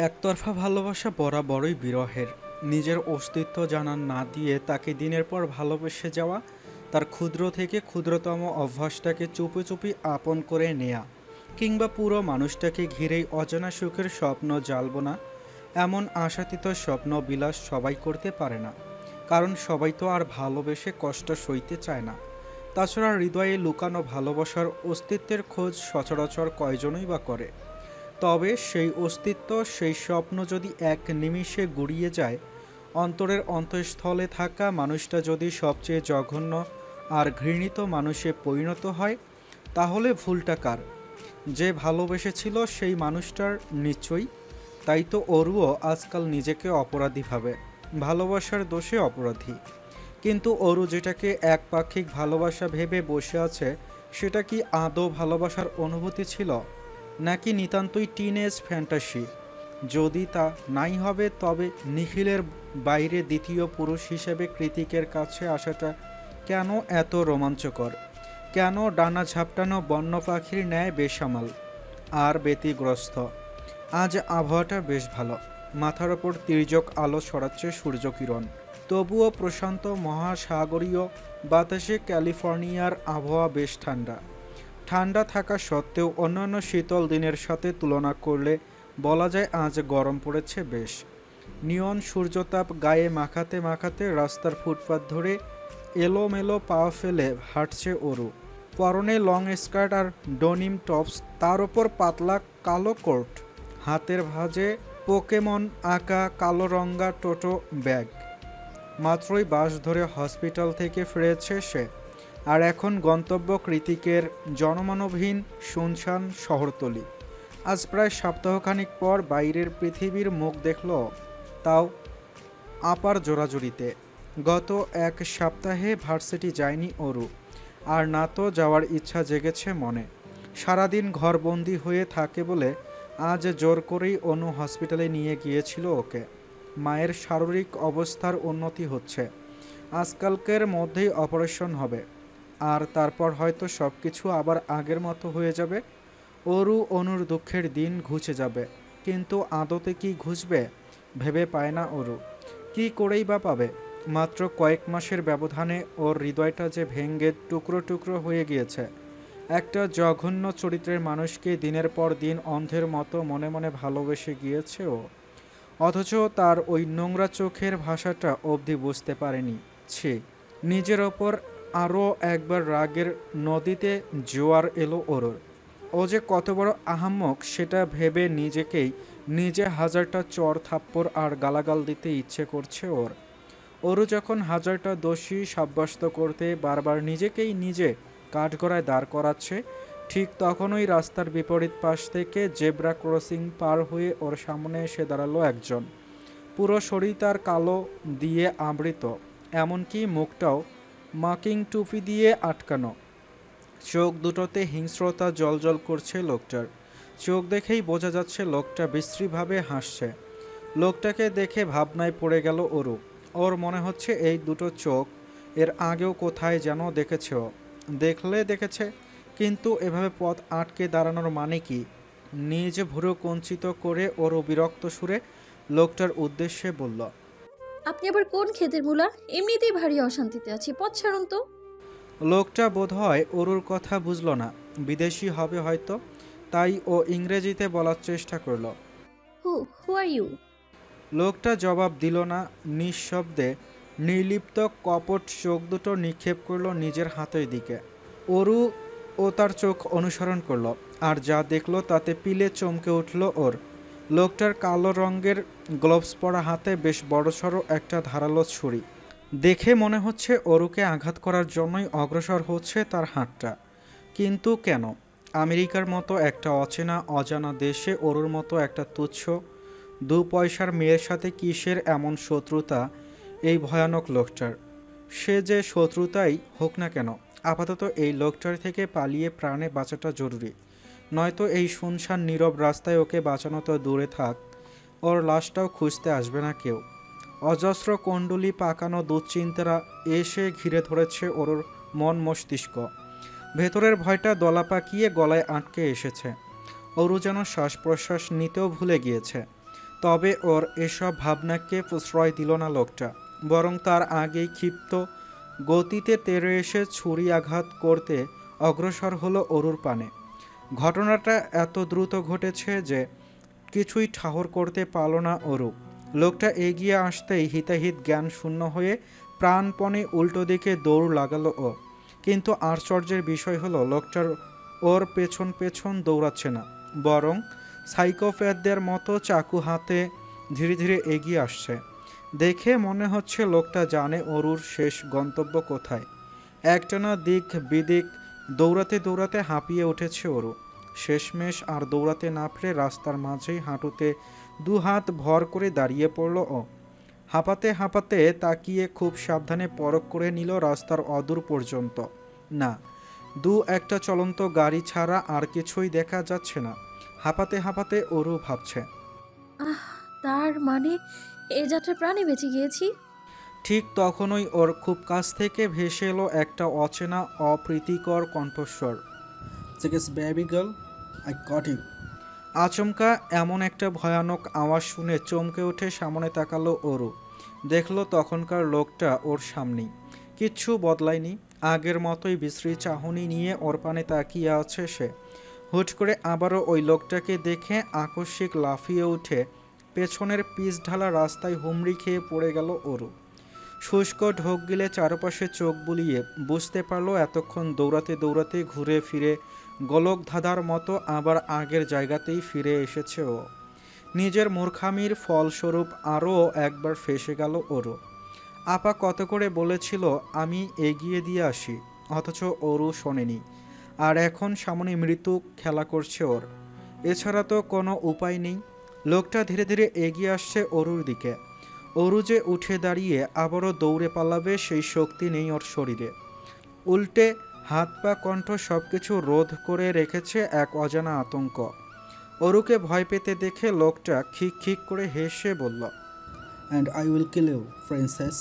একতরফা ভালোবাসা বরাবরই বিরহের। নিজের অস্তিত্ব জানান না দিয়ে তাকে দিনের পর ভালোবেসে যাওয়া, তার ক্ষুদ্র থেকে ক্ষুদ্রতম অভ্যাসটাকে চুপি চুপি আপন করে নেয়া, কিংবা পুরো মানুষটাকে ঘিরেই অজানা সুখের স্বপ্ন জ্বালব না, এমন আশাতীত স্বপ্ন বিলাস সবাই করতে পারে না। কারণ সবাই তো আর ভালোবেসে কষ্ট সইতে চায় না। তাছাড়া হৃদয়ে লুকানো ভালোবাসার অস্তিত্বের খোঁজ সচরাচর কয়জনই বা করে। তবে সেই অস্তিত্ব, সেই স্বপ্ন যদি এক নিমিষে গুড়িয়ে যায়, অন্তরের অন্তঃস্থলে থাকা মানুষটা যদি সবচেয়ে জঘন্য আর ঘৃণিত মানুষে পরিণত হয়, তাহলে ভুলটা কার? যে ভালোবেসেছিল সেই মানুষটার নিশ্চয়ই। তাই তো অরুও আজকাল নিজেকে অপরাধী ভাবে, ভালোবাসার দোষে অপরাধী। কিন্তু অরু যেটাকে একপাক্ষিক ভালোবাসা ভেবে বসে আছে, সেটা কি আদৌ ভালোবাসার অনুভূতি ছিল, নাকি নিতান্তই টিনেজ ফ্যান্টাসি? যদি তা নাই হবে, তবে নিখিলের বাইরে দ্বিতীয় পুরুষ হিসেবে কৃতিকের কাছে আসাটা কেন এত রোমাঞ্চকর? কেন ডানা ঝাপটানো বন্য পাখির ন্যায় বেসামাল আর ব্যতিগ্রস্ত? আজ আবহাওয়াটা বেশ ভালো, মাথার ওপর তির্যক আলো ছড়াচ্ছে সূর্যকিরণ। তবুও প্রশান্ত মহাসাগরীয় বাতাসে ক্যালিফোর্নিয়ার আবহাওয়া বেশ ঠান্ডা। ঠান্ডা থাকা সত্ত্বেও অন্যান্য শীতল দিনের সাথে তুলনা করলে বলা যায় আজ গরম পড়েছে বেশ। নিয়ন সূর্যতাপ গায়ে মাখাতে মাখাতে রাস্তার ফুটপাত ধরে এলোমেলো পা ফেলে হাঁটছে অরু। পরনে লং স্কার্ট আর ডনিম টপস, তার ওপর পাতলা কালো কোট, হাতের ভাঁজে পোকেমন আঁকা কালো রঙা টোটো ব্যাগ। মাত্রই বাস ধরে হসপিটাল থেকে ফিরেছে সে, আর এখন গন্তব্য কৃতিকের জনমানবহীন শুনশান শহরতলি। আজ প্রায় সপ্তাহখানিক পর বাইরের পৃথিবীর মুখ দেখল, তাও আপার জোড়াজুড়িতে। গত এক সপ্তাহে ভার্সিটি যায়নি অরু, আর না তো যাওয়ার ইচ্ছা জেগেছে মনে। সারাদিন ঘরবন্দি হয়ে থাকে বলে আজ জোর করেই অনু হসপিটালে নিয়ে গিয়েছিল ওকে। মায়ের শারীরিক অবস্থার উন্নতি হচ্ছে, আজকালকের মধ্যেই অপারেশন হবে, আর তারপর হয়তো সব কিছু আবার আগের মতো হয়ে যাবে। অরু অনুর দুঃখের দিন ঘুচে যাবে, কিন্তু আদতে কি ঘুচবে ভেবে পায় না অরু। কি করেই বা পাবে? মাত্র কয়েক মাসের ব্যবধানে ওর হৃদয়টা যে ভেঙ্গে টুকরো টুকরো হয়ে গিয়েছে। একটা জঘন্য চরিত্রের মানুষকে দিনের পর দিন অন্ধের মতো মনে মনে ভালোবেসে গিয়েছে ও, অথচ তার ওই নোংরা চোখের ভাষাটা অবধি বুঝতে পারেনি। ছি! নিজের ওপর আরও একবার রাগের নদীতে জোয়ার এলো ওরর। ও যে কত বড় আহাম্মক সেটা ভেবে নিজেকেই নিজে হাজারটা চড় থাপ্পড় আর গালাগাল দিতে ইচ্ছে করছে ওর। ওরও যখন হাজারটা দোষী সাব্যস্ত করতে বারবার নিজেকেই নিজে কাঠগড়ায় দাঁড় করাচ্ছে, ঠিক তখনই রাস্তার বিপরীত পাশ থেকে জেব্রা ক্রসিং পার হয়ে ওর সামনে এসে দাঁড়ালো একজন। পুরো শরীর তার কালো দিয়ে আবৃত, এমনকি মুখটাও মাকিং টুপি দিয়ে আটকানো। চোখ দুটোতে হিংস্রতা জ্বলজ্বল করছে লোকটার। চোখ দেখেই বোঝা যাচ্ছে লোকটা বিশ্রীভাবে হাসছে। লোকটাকে দেখে ভাবনায় পড়ে গেল অরু। ওর মনে হচ্ছে এই দুটো চোখ এর আগেও কোথায় যেন দেখেছে ও। দেখেছে, কিন্তু এভাবে পথ আটকে দাঁড়ানোর মানে কি? নিজ ভুরু কঞ্চিত করে ওর বিরক্ত সুরে লোকটার উদ্দেশ্যে বলল, আপনি আবার কোন ক্ষেতের মুলা? এমনিতেই ভারী অশান্তিতে আছি, পথ ছাড়ুন তো। লোকটা বোধহয় অরুর কথা বুঝল না, বিদেশি হবে হয়তো, তাই ও ইংরেজিতে বলার চেষ্টা করলো। হু আর ইউ? লোকটা জবাব দিল না, নিঃশব্দে নির্লিপ্ত কপট চোখ দুটো নিক্ষেপ করলো নিজের হাতের দিকে। অরু ও তার চোখ অনুসরণ করলো, আর যা দেখলো তাতে পিলে চমকে উঠল ওর। লোকটার কালো রঙের গ্লোভস পরা হাতে বেশ বড়সড় একটা ধারালো ছুরি। দেখে মনে হচ্ছে অরুকে আঘাত করার জন্যই অগ্রসর হচ্ছে তার হাতটা। কিন্তু কেন? আমেরিকার মতো একটা অচেনা অজানা দেশে অরুর মতো একটা তুচ্ছ দু পয়সার মেয়ের সাথে কিসের এমন শত্রুতা এই ভয়ানক লোকটার? সে যে শত্রুতাই হোক না কেন, আপাতত এই লোকটার থেকে পালিয়ে প্রাণে বাঁচাটা জরুরি। নয়তো এই শুনশান নীরব রাস্তায় ওকে বাঁচানো তো দূরে থাক, ওর লাশটাও খুঁজতে আসবে না কেউ। অজস্র কুণ্ডুলি পাকানো দুশ্চিন্তারা এসে ঘিরে ধরেছে ওর মন মস্তিষ্ক। ভেতরের ভয়টা দলা পাকিয়ে গলায় আটকে এসেছে। অরু যেন শ্বাস প্রশ্বাস নিতেও ভুলে গিয়েছে। তবে ওর এসব ভাবনাকে প্রশ্রয় দিল না লোকটা, বরং তার আগেই ক্ষিপ্ত গতিতে তেড়ে এসে ছুরি আঘাত করতে অগ্রসর হলো অরুর পানে। ঘটনাটা এত দ্রুত ঘটেছে যে কিছুই ঠাহর করতে পারল না অরু। লোকটা এগিয়ে আসতেই হিতাহিত জ্ঞান শূন্য হয়ে প্রাণপণে উল্টো দিকে দৌড় লাগালো ও। কিন্তু আশ্চর্যের বিষয় হলো লোকটার ওর পেছন পেছন দৌড়াচ্ছে না, বরং সাইকোপ্যাথদের মতো চাকু হাতে ধীরে ধীরে এগিয়ে আসছে। দেখে মনে হচ্ছে লোকটা জানে অরুর শেষ গন্তব্য কোথায়। একটানা দিক বিদিক দৌড়াতে দৌড়াতে হাঁপিয়ে উঠেছে অরু। শেষমেশ আর দৌড়াতে না পেরে রাস্তার মাঝেই হাঁটুতে দু হাত ভর করে দাঁড়িয়ে পড়ল ও। হাঁপাতে হাঁপাতে তাকিয়ে খুব সাবধানে পরখ করে নিল রাস্তার অদূর পর্যন্ত। না, দু একটা চলন্ত গাড়ি ছাড়া আর কিছুই দেখা যাচ্ছে না। হাঁপাতে হাঁপাতে অরু ভাবছে। আহ, তার মানে এ যাত্রায় প্রাণে বেঁচে গিয়েছি। ঠিক তখনই ওর খুব কাছ থেকে ভেসে এলো একটা অচেনা অপ্রীতিকর কণ্ঠস্বর। Baby girl, I got you. আচমকা এমন একটা ভয়ানক আওয়াজ শুনে চমকে উঠে সামনে তাকালো অরু। দেখলো তখনকার লোকটা ওর সামনেই। কিচ্ছু বদলায়নি, আগের মতোই বিশ্রী চাহনি নিয়ে ওর পানে তাকিয়ে আছে সে। হুট করে আবারও ওই লোকটাকে দেখে আকস্মিক লাফিয়ে উঠে পেছনের পিচ ঢালা রাস্তায় হুমড়ি খেয়ে পড়ে গেল অরু। শুষ্ক ঢোক গিলে চারপাশে চোখ বুলিয়ে বুঝতে পারলো এতক্ষণ দৌড়াতে দৌড়াতে ঘুরে ফিরে গোলক ধাঁধার মতো আবার আগের জায়গাতেই ফিরে এসেছে ও। নিজের মূর্খামির ফলস্বরূপ আরও একবার ফেঁসে গেল ওরও। আপা কত করে বলেছিল আমি এগিয়ে দিয়ে আসি, অথচ ওরও শোনেনি। আর এখন সামনে মৃত্যু খেলা করছে ওর। এছাড়া তো কোনো উপায় নেই। লোকটা ধীরে ধীরে এগিয়ে আসছে অরুর দিকে। অরু যে উঠে দাঁড়িয়ে আবারও দৌড়ে পালাবে সেই শক্তি নেই ওর শরীরে। উল্টে হাত পা কণ্ঠ সব কিছু রোধ করে রেখেছে এক অজানা আতঙ্ক। অরুকে ভয় পেতে দেখে লোকটা খিক খিক করে হেসে বলল, and I will kill you princess.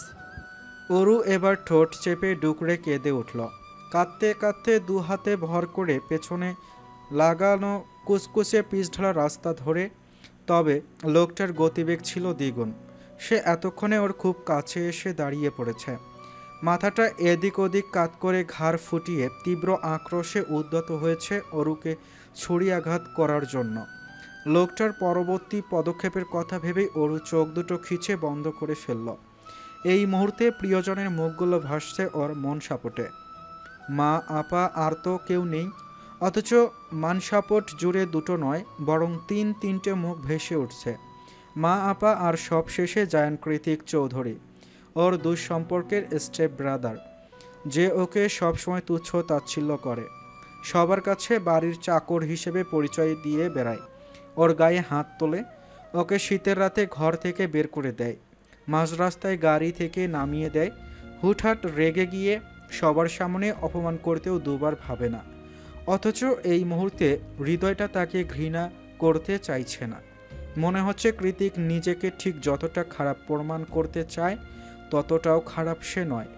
Aru এবার ঠোঁট চেপে ডুকরে কেঁদে উঠল। কাঁদতে কাঁদতে দু হাতে ভর করে পেছনে লাগানো কুচকুচে পিচঢালা রাস্তা ধরে। তবে লোকটার গতিবেগ ছিল দ্বিগুণ। সে এতক্ষণে ওর খুব কাছে এসে দাঁড়িয়ে পড়েছে। মাথাটা এদিক ওদিক কাত করে ঘাড় ফুটিয়ে তীব্র আক্রোশে উদ্যত হয়েছে অরুকে ছুরিয়াঘাত করার জন্য। লোকটার পরবর্তী পদক্ষেপের কথা ভেবেই অরু চোখ দুটো খিচে বন্ধ করে ফেলল। এই মুহূর্তে প্রিয়জনের মুখগুলো ভাসছে ওর মন সাপটে। মা, আপা আর তো কেউ নেই, অথচ মানসাপট জুড়ে দুটো নয় বরং তিনটে মুখ ভেসে উঠছে। মা, আপা আর সব শেষে জায়ান কৃতিক চৌধুরী, ওর দুঃসম্পর্কের স্টেপ ব্রাদার, যে ওকে সবসময় তুচ্ছ তাচ্ছিল্য করে, সবার কাছে বাড়ির চাকর হিসেবে পরিচয় দিয়ে বেড়ায়, ওর গায়ে হাত তোলে, ওকে শীতের রাতে ঘর থেকে বের করে দেয়, মাঝ রাস্তায় গাড়ি থেকে নামিয়ে দেয়, হুটহাট রেগে গিয়ে সবার সামনে অপমান করতেও দুবার ভাবে না। অথচ এই মুহূর্তে হৃদয়টা তাকে ঘৃণা করতে চাইছে না। মনে হচ্ছে কৃতিক নিজেকে ঠিক যতটা খারাপ প্রমাণ করতে চায় ততটাও খারাপ সে নয়।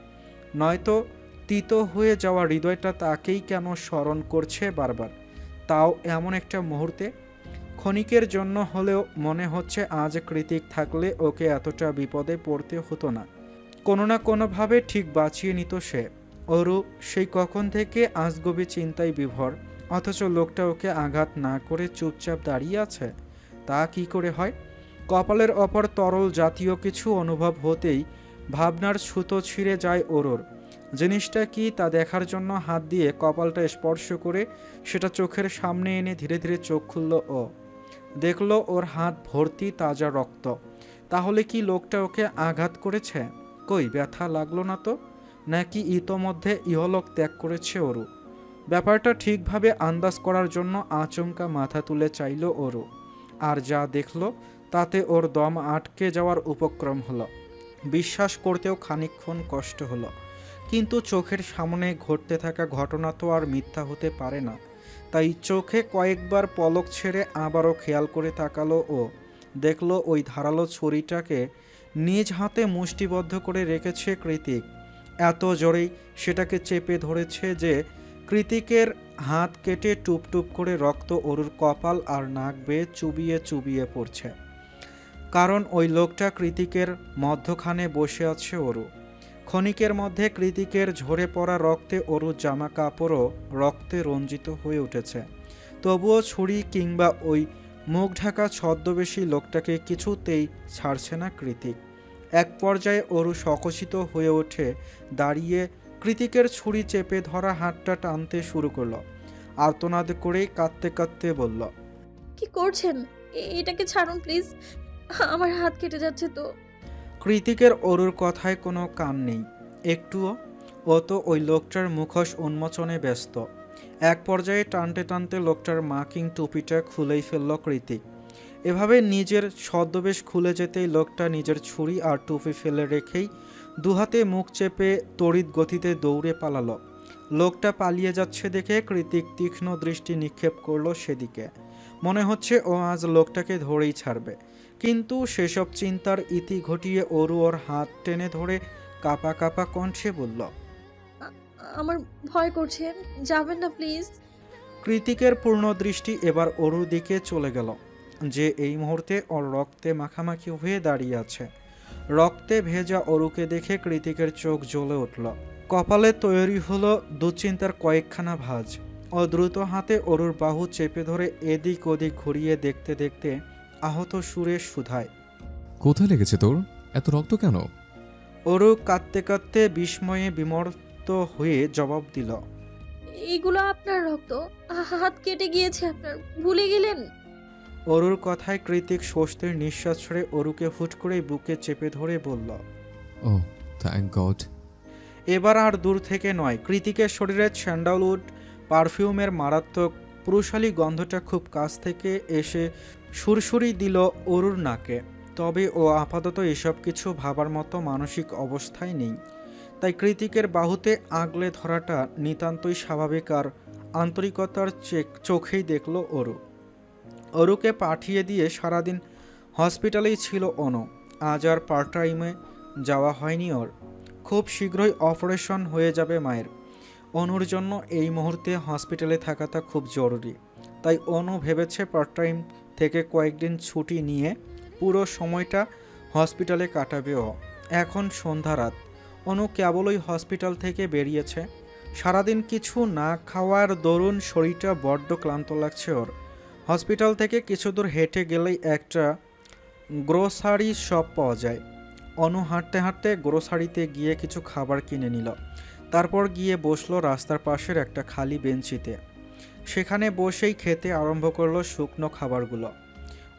নয়তো তিত হয়ে যাওয়া হৃদয়টা তাকেই কেন স্মরণ করছে বারবার, তাও এমন একটা মুহূর্তে। ক্ষণিকের জন্য হলেও মনে হচ্ছে আজ কৃতিক থাকলে ওকে এতটা বিপদে পড়তে হতো না। কোনো না কোনোভাবে ঠিক বাঁচিয়ে নিত সে। অরু সেই কখন থেকে আজগবি চিন্তায় বিভোর, অথচ লোকটা ওকে আঘাত না করে চুপচাপ দাঁড়িয়ে আছে। তা কি করে হয়? কপালের অপর তরল জাতীয় কিছু অনুভব হতেই ভাবনার ছুতো ছিঁড়ে যায় ওরর। জিনিসটা কি তা দেখার জন্য হাত দিয়ে কপালটা স্পর্শ করে সেটা চোখের সামনে এনে ধীরে ধীরে চোখ খুলল ও। দেখল ওর হাত ভর্তি তাজা রক্ত। তাহলে কি লোকটা ওকে আঘাত করেছে? কই, ব্যথা লাগলো না তো? নাকি ইতোমধ্যে ইহলোক ত্যাগ করেছে ওরু? ব্যাপারটা ঠিকভাবে আন্দাজ করার জন্য আচমকা মাথা তুলে চাইল ওরু। আর যা দেখল তাতে ওর দম আটকে যাওয়ার উপক্রম হলো। বিশ্বাস করতেও খানিকক্ষণ কষ্ট হলো, কিন্তু চোখের সামনে ঘটতে থাকা ঘটনা তো আর মিথ্যা হতে পারে না। তাই চোখে কয়েকবার পলক ছেড়ে আবারও খেয়াল করে তাকালো ও। দেখল ওই ধারালো ছুরিটাকে নিজ হাতে মুষ্টিবদ্ধ করে রেখেছে কৃতিক। এত জোরেই সেটাকে চেপে ধরেছে যে কৃতিকের হাত কেটে টুপটুপ করে রক্ত অরুর কপাল আর নাক বেয়ে চুবিয়ে চুবিয়ে পড়ছে। কারণ ওই লোকটা কৃতিকের মধ্যখানে বসে আছে অরু। ক্ষণিকের মধ্যে কৃতিকের ঝরে পড়া রক্তে অরুর জামা কাপড়ও রক্তে রঞ্জিত হয়ে উঠেছে। তবুও ছুরি কিংবা ওই মুখ ঢাকা ছদ্মবেশী লোকটাকে কিছুতেই ছাড়ছে না কৃতিক। এক পর্যায়ে অরু সকুচিত হয়ে ওঠে, দাঁড়িয়ে কৃতিকের ছুরি চেপে ধরা হাতটা টানতে শুরু করলো। আর্তনাদ করে কাঁদতে কাঁদতে বলল, কি করছেন? এটাকে ছাড়ুন প্লিজ, আমার হাত কেটে যাচ্ছে তো। কৃতিকের অরুর কথায় কোনো কান নেই একটুও। ও তো ওই লোকটার মুখোশ উন্মোচনে ব্যস্ত। এক পর্যায়ে টানতে টানতে লোকটার মাকিং টুপিটা খুলেই ফেলল কৃতিক। এভাবে নিজের ছদ্মবেশ খুলে যেতেই লোকটা নিজের ছুরি আর টুপি ফেলে রেখেই দুহাতে মুখ চেপে তড়িৎ গতিতে দৌড়ে পালালো। লোকটা পালিয়ে যাচ্ছে দেখে কৃতিক তীক্ষ্ণ দৃষ্টি নিক্ষেপ করলো সেদিকে। মনে হচ্ছে ও আজ লোকটাকে ধরেই ছাড়বে। কিন্তু সেসব চিন্তার ইতি ঘটিয়ে অরু ওর হাত টেনে ধরে কাঁপা কাঁপা কণ্ঠে বলল, আ- আমার ভয় করছে, যাবেন না প্লিজ। কৃতিকের পূর্ণ দৃষ্টি এবার অরুর দিকে চলে গেল, যে এই মুহূর্তে ওর রক্তে মাখামাখি হয়ে দাঁড়িয়ে আছে। রক্তে ভেজা অরুকে দেখে কৃতিকের চোখ জ্বলে উঠল। কপালে তৈরি হলো দুশ্চিন্তার কয়েকখানা ভাঁজ। ও দ্রুত হাতে অরুর বাহু চেপে ধরে এদিক ওদিক ঘুরিয়ে দেখতে দেখতে আহত সুরে শুধায়, কোথায় লেগেছে তোর? এত রক্ত কেন? অরু কাঁদতে কাঁদতে বিস্ময়ে বিমর্ত হয়ে জবাব দিল, এইগুলো আপনার রক্ত, হাত কেটে গিয়েছে আপনার, ভুলে গেলেন? অরুর কথায় কৃতিক স্বস্তির নিঃশ্বাস ছেড়ে অরুকে হুট করে বুকে চেপে ধরে বলল, ও থ্যাংক গড। এবার আর দূর থেকে নয়, কৃতিকের শরীরে স্যান্ডালউড পারফিউমের মারাত্মক পুরুষালী গন্ধটা খুব কাছ থেকে এসে সুরসুরি দিল অরুর নাকে। তবে ও আপাতত এসব কিছু ভাবার মতো মানসিক অবস্থায় নেই। তাই কৃতিকের বাহুতে আগলে ধরাটা নিতান্তই স্বাভাবিক আর আন্তরিকতার চোখেই দেখল অরু। অরুকে পাঠিয়ে দিয়ে সারাদিন হসপিটালেই ছিল অনু। আজ আর পার্ট টাইমে যাওয়া হয়নি ওর। খুব শীঘ্রই অপারেশন হয়ে যাবে মায়ের। অনুর জন্য এই মুহূর্তে হসপিটালে থাকাটা খুব জরুরি। তাই অনু ভেবেছে পার্ট টাইম থেকে কয়েকদিন ছুটি নিয়ে পুরো সময়টা হসপিটালে কাটাবে ও। এখন সন্ধ্যা রাত। অনু কেবলই হসপিটাল থেকে বেরিয়েছে। সারাদিন কিছু না খাওয়ার দরুন শরীরটা বড্ড ক্লান্ত লাগছে ওর। হসপিটাল থেকে কিছু দূর হেঁটে গেলেই একটা গ্রোসারি শপ পাওয়া যায়। অনু হাঁটতে হাঁটতে গ্রোসারিতে গিয়ে কিছু খাবার কিনে নিল। তারপর গিয়ে বসলো রাস্তার পাশের একটা খালি বেঞ্চিতে। সেখানে বসেই খেতে আরম্ভ করলো শুকনো খাবারগুলো।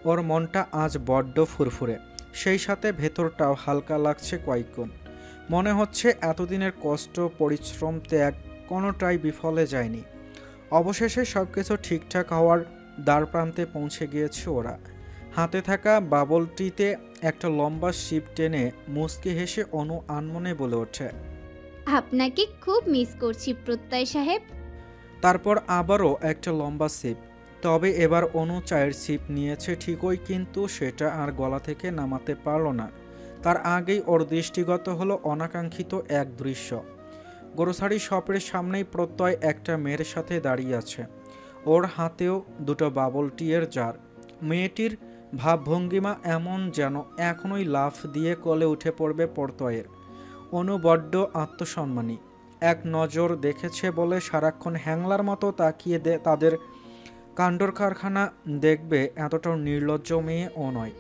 ওর মনটা আজ বড্ড ফুরফুরে, সেই সাথে ভেতরটাও হালকা লাগছে কয়েকগুণ। মনে হচ্ছে এতদিনের কষ্ট পরিশ্রম ত্যাগ কোনোটাই বিফলে যায়নি। অবশেষে সব কিছু ঠিকঠাক হওয়ার দ্বারপ্রান্তে পৌঁছে গিয়েছে ওরা। হাতে থাকা বাবলটিতে একটা লম্বা শিপ টেনে মুচকি হেসে অনু আনমনে বলে ওঠে, আপনাকে খুব মিস করছি প্রত্যয় সাহেব। তারপর আবারও একটা লম্বা সিপ। তবে এবার অনু চায়ের সিপ নিয়েছে ঠিকই, কিন্তু সেটা আর গলা থেকে নামাতে পারল না। তার আগেই ওর দৃষ্টিগত হলো অনাকাঙ্ক্ষিত এক দৃশ্য। গ্রোসারি শপের সামনেই প্রত্যয় একটা মেয়ের সাথে দাঁড়িয়ে আছে। ওর হাতেও দুটো বাবল টিয়ের জার। মেয়েটির ভাবভঙ্গিমা এমন যেন এখনই লাফ দিয়ে কোলে উঠে পড়বে প্রত্যয়ের। অনু বড্ড আত্মসম্মানী। এক নজর দেখেছে বলে সারাক্ষণ হ্যাংলার মতো তাকিয়ে তাদের কাণ্ডর কারখানা দেখবে এতটাও নির্লজ্জ মেয়ে ও নয়।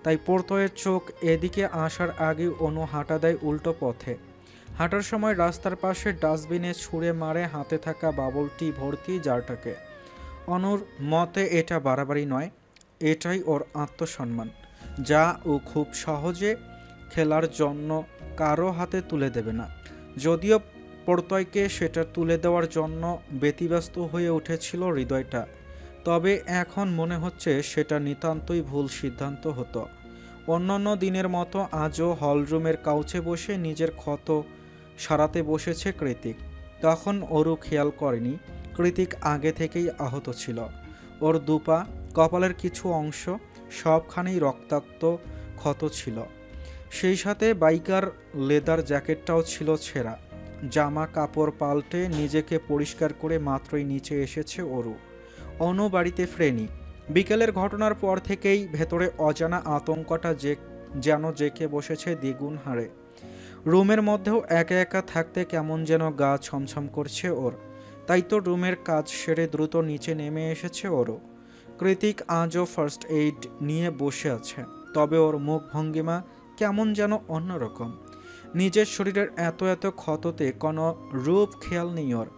তাই প্রত্যয়ের চোখ এদিকে আসার আগে অনু হাঁটা দেয় উল্টো পথে। হাঁটার সময় রাস্তার পাশে ডাস্টবিনে ছুঁড়ে মারে হাতে থাকা বাবলটি ভর্তি জারটাকে। অনুর মতে এটা বাড়াবাড়ি নয়, এটাই ওর আত্মসম্মান, যা ও খুব সহজে খেলার জন্য কারো হাতে তুলে দেবে না। যদিও প্রত্যয়কে সেটা তুলে দেওয়ার জন্য ব্যতিব্যস্ত হয়ে উঠেছিল হৃদয়টা, তবে এখন মনে হচ্ছে সেটা নিতান্তই ভুল সিদ্ধান্ত হতো। অন্যান্য দিনের মতো আজও হলরুমের কাউচে বসে নিজের ক্ষত সারাতে বসেছে কৃতিক। তখন অরু খেয়াল করেনি কৃতিক আগে থেকেই আহত ছিল। ওর দুপা, কপালের কিছু অংশ সবখানেই রক্তাক্ত ক্ষত ছিল। সেই সাথে বাইকার লেদার জ্যাকেটটাও ছিল ছেঁড়া। জামা কাপড় পাল্টে নিজেকে পরিষ্কার করে মাত্রই নিচে এসেছে অরু। অনু বাড়িতে ফ্রেনি। বিকেলের ঘটনার পর থেকেই ভেতরে অজানা আতঙ্কটা যেন জেঁকে বসেছে দ্বিগুণ হারে। রুমের মধ্যেও একা একা থাকতে কেমন যেন গা ছমছম করছে ওর। তাই তো রুমের কাজ সেরে দ্রুত নিচে নেমে এসেছে ওরও। কৃতিক আজও ফার্স্ট এইড নিয়ে বসে আছে, তবে ওর মুখ ভঙ্গিমা কেমন যেন অন্যরকম। নিজের শরীরের এত এত ক্ষততে কোনো রূপ খেয়াল নেই ওর।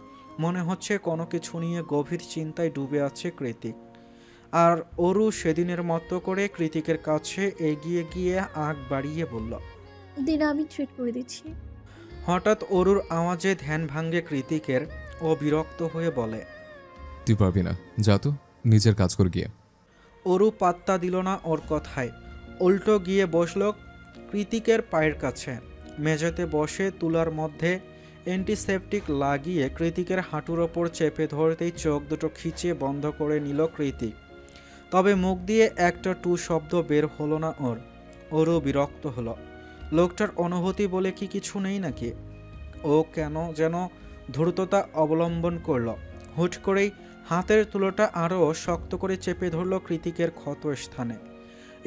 মনে হচ্ছে কোনো কিছু নিয়ে গভীর চিন্তায় ডুবে আছে কৃতিক। আর অরু সেদিনের মতো করে কৃতিকের কাছে এগিয়ে গিয়ে আগ বাড়িয়ে বলল। দিন আমি ট্রিট করে দিচ্ছি। হঠাৎ অরুর আওয়াজে ধ্যান ভাঙ্গে কৃতিকের। ও বিরক্ত হয়ে বলে, তুই পারবি না, যা তো নিজের কাজ করে গিয়ে। অরু পাত্তা দিল না ওর কথায়। উল্টো গিয়ে বসল কৃতিকের পায়ের কাছে। মেঝেতে বসে তুলার মধ্যে অ্যান্টিসেপটিক লাগিয়ে কৃতিকের হাঁটুর ওপর চেপে ধরতেই চোখ দুটো খিচিয়ে বন্ধ করে নিল কৃতিক। তবে মুখ দিয়ে একটা টু শব্দ বের হলো না ওর। ওরও বিরক্ত হলো। লোকটার অনুভূতি বলে কি কিছু নেই নাকি? ও কেন যেন দ্রুততা অবলম্বন করল। হুট করেই হাতের তুলোটা আরও শক্ত করে চেপে ধরল কৃতিকের ক্ষত স্থানে।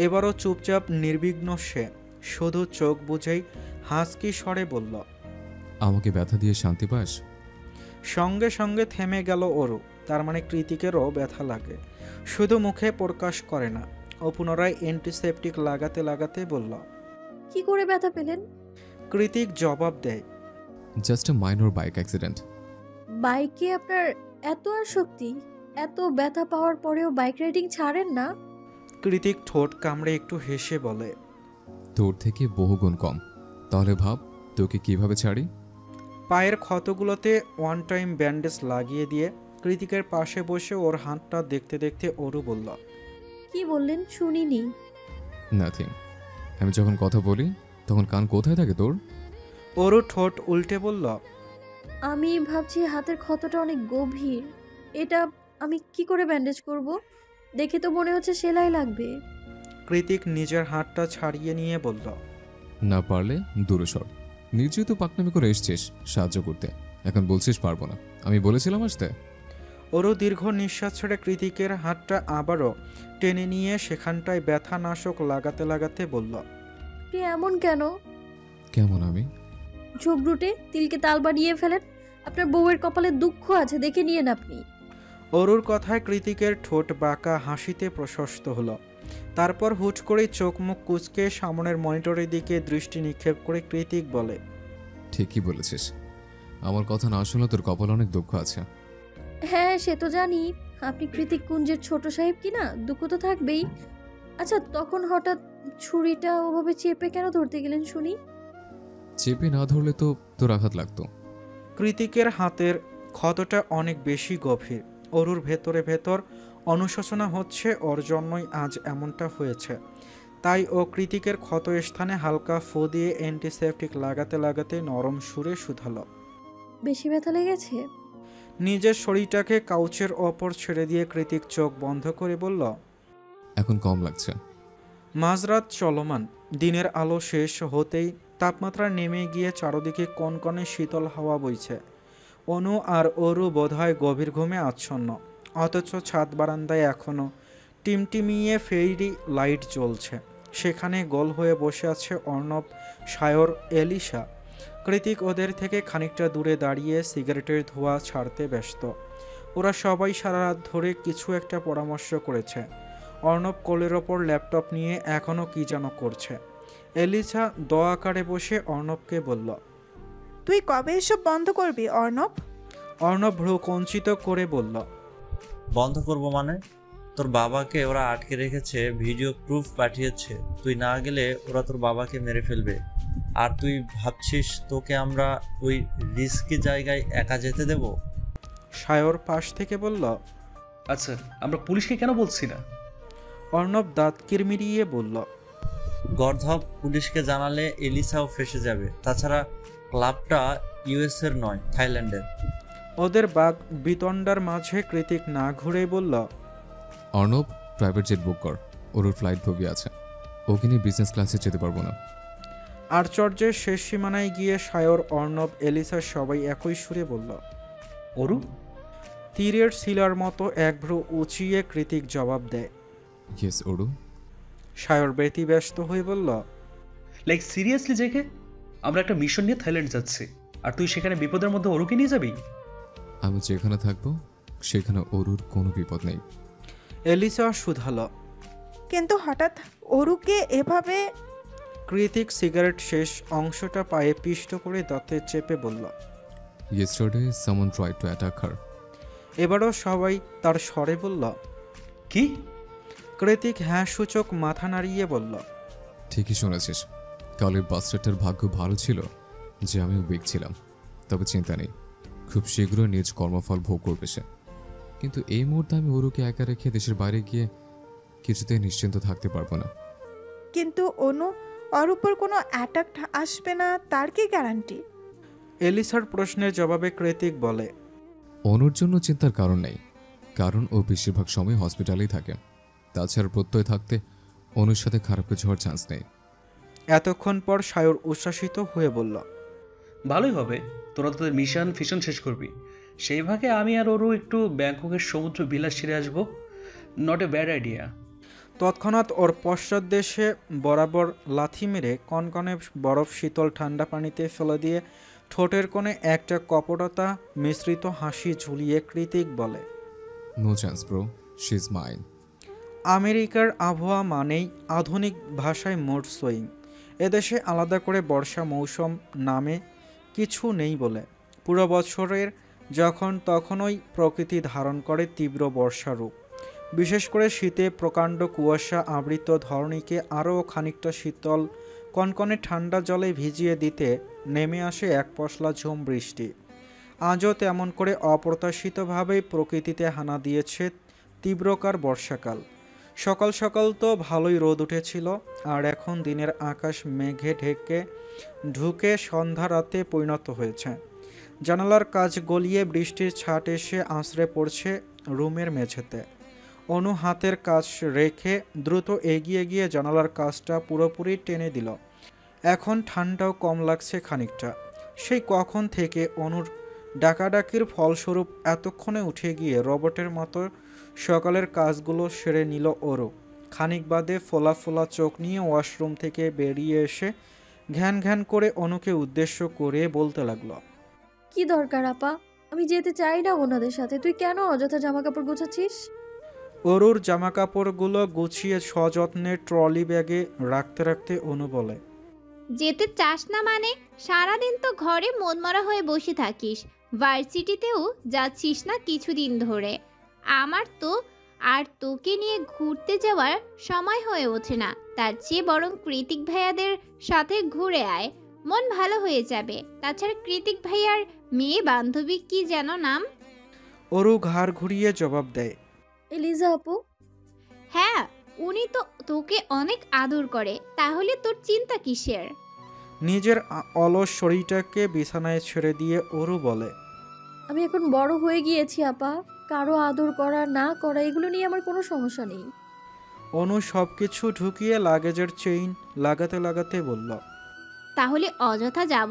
এবারও চুপচাপ নির্বিঘ্ন সে, শুধু চোখ বুঝেই হাসকি স্বরে বলল, আমাকে ব্যথা দিয়ে শান্তি পাস? সঙ্গে সঙ্গে থেমে গেল ওরও। তার মানে কৃতিকেরও ব্যথা লাগে, শুধু মুখে প্রকাশ করে না। ও পুনরায় অ্যান্টিসেপটিক লাগাতে লাগাতে বলল। কি করে ব্যথা পেলেন? কৃতিক জবাব দেয়, just a minor bike accident. বাইকে আপনার এত আসক্তি? এত ব্যথা পাওয়ার পরেও বাইক রাইডিং ছাড়েন না? কৃতিক ঠোঁট কামড়ে একটু হেসে বলে, তোর থেকে বহুগুণ কম। তাহলে ভাব তোকে কিভাবে ছাড়ি। পায়ের ক্ষতগুলোতে ওয়ান টাইম ব্যান্ডেজ লাগিয়ে দিয়ে কৃতিকের পাশে বসে ওর হাতটা দেখতে দেখতে অরু বলল, কি বললেন শুনিনি। নাথিং। আমি যখন কথা বলি তখন কান কোথায় থাকে তোর? অরু ঠোঁট উল্টে বলল, আমি ভাবছি হাতের ক্ষতটা অনেক গভীর। এটা আমি কি করে ব্যান্ডেজ করব? দেখে তো মনে হচ্ছে সেলাই লাগবে। কৃতিক নিজের হাতটা ছাড়িয়ে নিয়ে বলল, না পারলে দূরে সর। নিজেই তো পাকনামি করে এসছিস সাহায্য করতে, এখন বলছিস পারবো না। আমি বলেছিলাম আসতে? অরু দীর্ঘ নিঃশ্বাস ছেড়ে কৃতিকের হাতটা আবারও টেনে নিয়ে সেখানটায় ব্যথানাশক লাগাতে লাগাতে বলল, আপনি এমন কেন? কেমন আমি? ঝোপরুটে তিলকে তাল বানিয়ে ফেলেন। আপনার বউয়ের কপালে দুঃখ আছে, দেখে নিয়েন আপনি। অরুর কথায় কৃতিকের ঠোঁট বাঁকা হাসিতে প্রশস্ত হলো। তারপর হুট করেই চোখ মুখ কুঁচকে সামনের মনিটরের দিকে দৃষ্টি নিক্ষেপ করে কৃতিক বলে, ঠিকই বলেছিস। আমার কথা না শুনলে তোর কপালে অনেক দুঃখ আছে। হ্যাঁ সে তো জানি। আপনি কৃতিক কুঞ্জের ছোট সাহেব কিনা, দুঃখ তো থাকবেই। আচ্ছা তখন হঠাৎ ছুরিটা ওভাবে চেপে কেন ধরতে গেলেন শুনি? চেপে না ধরলে তো তোর আঘাত লাগতো। কৃতিকের হাতের ক্ষতটা অনেক বেশি গভীর। অরুর ভেতরে ভেতর অনুশোচনা হচ্ছে ওর জন্যই আজ এমনটা হয়েছে। তাই ও কৃতিকের ক্ষত স্থানে হালকা ফু দিয়ে অ্যান্টিসেপটিক লাগাতে লাগাতে নরম সুরে শুধালো, বেশি ব্যথা লেগেছে? নিজের শরীরটাকে কাউচের ওপর ছেড়ে দিয়ে কৃতিক চোখ বন্ধ করে বলল, এখন কম লাগছে। মাঝরাত চলমান। দিনের আলো শেষ হতেই তাপমাত্রা নেমে গিয়ে চারদিকে কনকনে শীতল হাওয়া বইছে। অনু আর অরু বোধহয় গভীর ঘুমে আচ্ছন্ন, অথচ ছাদ বারান্দায় এখনও টিমটিমিয়ে ফেরি লাইট জ্বলছে। সেখানে গোল হয়ে বসে আছে অর্ণব, সায়র, এলিশা। কৃতিক ওদের থেকে খানিকটা দূরে দাঁড়িয়ে সিগারেটের ধোঁয়া ছাড়তে ব্যস্ত। ওরা সবাই সারা রাত ধরে কিছু একটা পরামর্শ করেছে। অর্ণব কোলের ওপর ল্যাপটপ নিয়ে এখনও কী যেন করছে। এলিসা দোয়াকারে বসে অর্ণবকে বলল, তুই কবে এসব বন্ধ করবি অর্ণব? অর্ণব ভ্রু কঞ্চিত করে বলল, বন্ধ করব মানে? তোর বাবাকে ওরা আটকে রেখেছে, ভিডিও প্রুফ পাঠিয়েছে। তুই না গেলে ওরা তোর বাবাকে মেরে ফেলবে। আর তুই ভাবছিস তোকে আমরা ওই রিস্কি জায়গায় একা যেতে দেব? সায়র পাশ থেকে বলল। আচ্ছা, আমরা পুলিশকে কেন বলছি না? অর্ণব দাঁত কিরমিরিয়ে বলল, গর্ধব পুলিশকে জানালে এলিসাও ফেসে যাবে। তাছাড়া ক্লাবটা ইউএস এর নয়, থাইল্যান্ডের। ওদের বাঘ বিতণ্ডার মাঝে কৃতিক না ঘুরেই বলল, অর্ণব, প্রাইভেট জেট বুক কর। ওর ফ্লাইট ভোগী আছে, ওকে নিয়ে বিজনেস ক্লাসে যেতে পারবো না। আশ্চর্যের শেষ সীমানায় গিয়ে সায়র, অর্ণব, এলিসা সবাই একই সুরে বলল। অরু? তীরের শিলার মতো এক ভ্রু উঁচিয়ে কৃতিক জবাব দেয়। ইয়েস অরু। সায়র ব্যতিব্যস্ত হয়ে বলল। লাইক সিরিয়াসলি জেগে? আমরা একটা মিশন নিয়ে থাইল্যান্ড যাচ্ছি, আর তুই সেখানে বিপদের মধ্যে অরুকে নিয়ে যাবি? আমি যেখানে থাকবো সেখানে অরুর কোনো বিপদ নেই। এলিসা শুধালো। কিন্তু হঠাৎ অরুকে এভাবে? কৃতিক সিগারেট শেষ অংশটা পায়ে পিষ্ট করে দাঁতে চেপে বলল। ইয়েস্টারডে সামন ট্রাইড টু অ্যাটাক হার। এবারও সবাই তার স্বরে বলল। কি? কৃতিক হ্যাঁ সূচক মাথা নাড়িয়ে বলল। ঠিকই শুনেছিস। কালের বাস্টারটার ভাগ্য ভালো ছিল যে আমি উইক ছিলাম। তবে চিন্তা নেই, খুব শীঘ্রই নিজ কর্মফল ভোগ করবে সে। কিন্তু এই মুহূর্তে আমি অরুকে একা রেখে দেশের বাইরে গিয়ে কিছুতেই নিশ্চিন্ত থাকতে পারবো না। কিন্তু অনু, ওর উপর কোনো অ্যাটাক আসবে না তার কি গ্যারান্টি? এলিসার প্রশ্নের জবাবে কৃতিক বলে। অনুর জন্য চিন্তার কারণ নেই, কারণ ও বেশিরভাগ সময় হসপিটালেই থাকে। তাছাড়া প্রত্যয় থাকতে অনুর সাথে খারাপ কিছু হওয়ার চান্স নেই। এতক্ষণ পর সায়র উচ্ছ্বাসিত হয়ে বলল। ভালোই হবে, তোরা তোদের মিশন ফিশন শেষ করবি। সেই ভাগে আমি আর অরু একটু ব্যাংককের সমুদ্র বিলাস ছেড়ে আসবো। Not a bad idea. তৎক্ষণাৎ ওর পশ্চাৎ দেশে বরাবর লাথি মেরে কনকনে বরফ শীতল ঠান্ডা পানিতে ফেলে দিয়ে ঠোঁটের কোণে একটা কপটতা মিশ্রিত হাসি ঝুলিয়ে কৃতিক বলে। No chance bro, she is mine. আমেরিকার আবহাওয়া মানেই আধুনিক ভাষায় মুড সুইং। এদেশে আলাদা করে বর্ষা মৌসুম নামে কিছু নেই বলে পুরো বছরের যখন তখনই প্রকৃতি ধারণ করে তীব্র বর্ষা রূপ। বিশেষ করে শীতে প্রকাণ্ড কুয়াশা আবৃত ধরণীকে আরও খানিকটা শীতল কনকনে ঠান্ডা জলে ভিজিয়ে দিতে নেমে আসে এক পশলা ঝুম বৃষ্টি। আজও তেমন করে অপ্রত্যাশিতভাবেই প্রকৃতিতে হানা দিয়েছে তীব্রকার বর্ষাকাল। সকাল সকাল তো ভালোই রোদ উঠেছিল, আর এখন দিনের আকাশ মেঘে ঢুকে সন্ধ্যা রাতে পরিণত হয়েছে। জানালার কাচ গলিয়ে বৃষ্টির ছাট এসে আছড়ে পড়ছে রুমের মেঝেতে। অনু হাতের কাজ রেখে দ্রুত এগিয়ে গিয়ে জানালার কাজটা পুরোপুরি টেনে দিল। এখন ঠান্ডাও কম লাগছে খানিকটা। সেই কখন থেকে অনুর ডাকাডাকির ফলস্বরূপ এতক্ষণে উঠে গিয়ে রোবটের মতো সকালের কাজগুলো সেরে নিল ওরও। খানিক বাদে ফোলা ফোলা চোখ নিয়ে ওয়াশরুম থেকে বেরিয়ে এসে ঘ্যান ঘ্যান করে অনুকে উদ্দেশ্য করে বলতে লাগলো। কি দরকার আপা? আমি যেতে চাই না ওনাদের সাথে। তুই কেন অযথা জামা কাপড় গোছাচ্ছিস? অরুর জামাকাপড়গুলো গুছিয়ে সযত্নে ট্রলি ব্যাগে রাখতে রাখতে অনু বলে। যেতে চাস না মানে? সারাদিন তো ঘরে মনমরা হয়ে বসে থাকিস, ভার্সিটিতেও যাচ্ছিস না কিছুদিন ধরে। আমার তো আর তোকে নিয়ে ঘুরতে যাওয়ার সময় হয়ে ওঠে না। তার চেয়ে বরং কৃতিক ভাইয়াদের সাথে ঘুরে আয়, মন ভালো হয়ে যাবে। তাছাড়া কৃতিক ভাইয়ার মেয়ে বান্ধবী কি যেন নাম? অরু ঘাড় ঘুরিয়ে জবাব দেয়। এলিজা আপু। হ্যাঁ, উনি তো তোকে অনেক আদর করে, তাহলে তোর চিন্তা কিসের? নিজের অলস শরীরটাকে বিছানায় ছেড়ে দিয়ে অরু বলে। আমি এখন বড় হয়ে গিয়েছি আপা, কারো আদর করা না করা এগুলো নিয়ে আমার কোনো সমস্যা নেই। অনু সব কিছু ঢুকিয়ে লাগেজের চেইন লাগাতে লাগাতে বলল। তাহলে অযথা যাব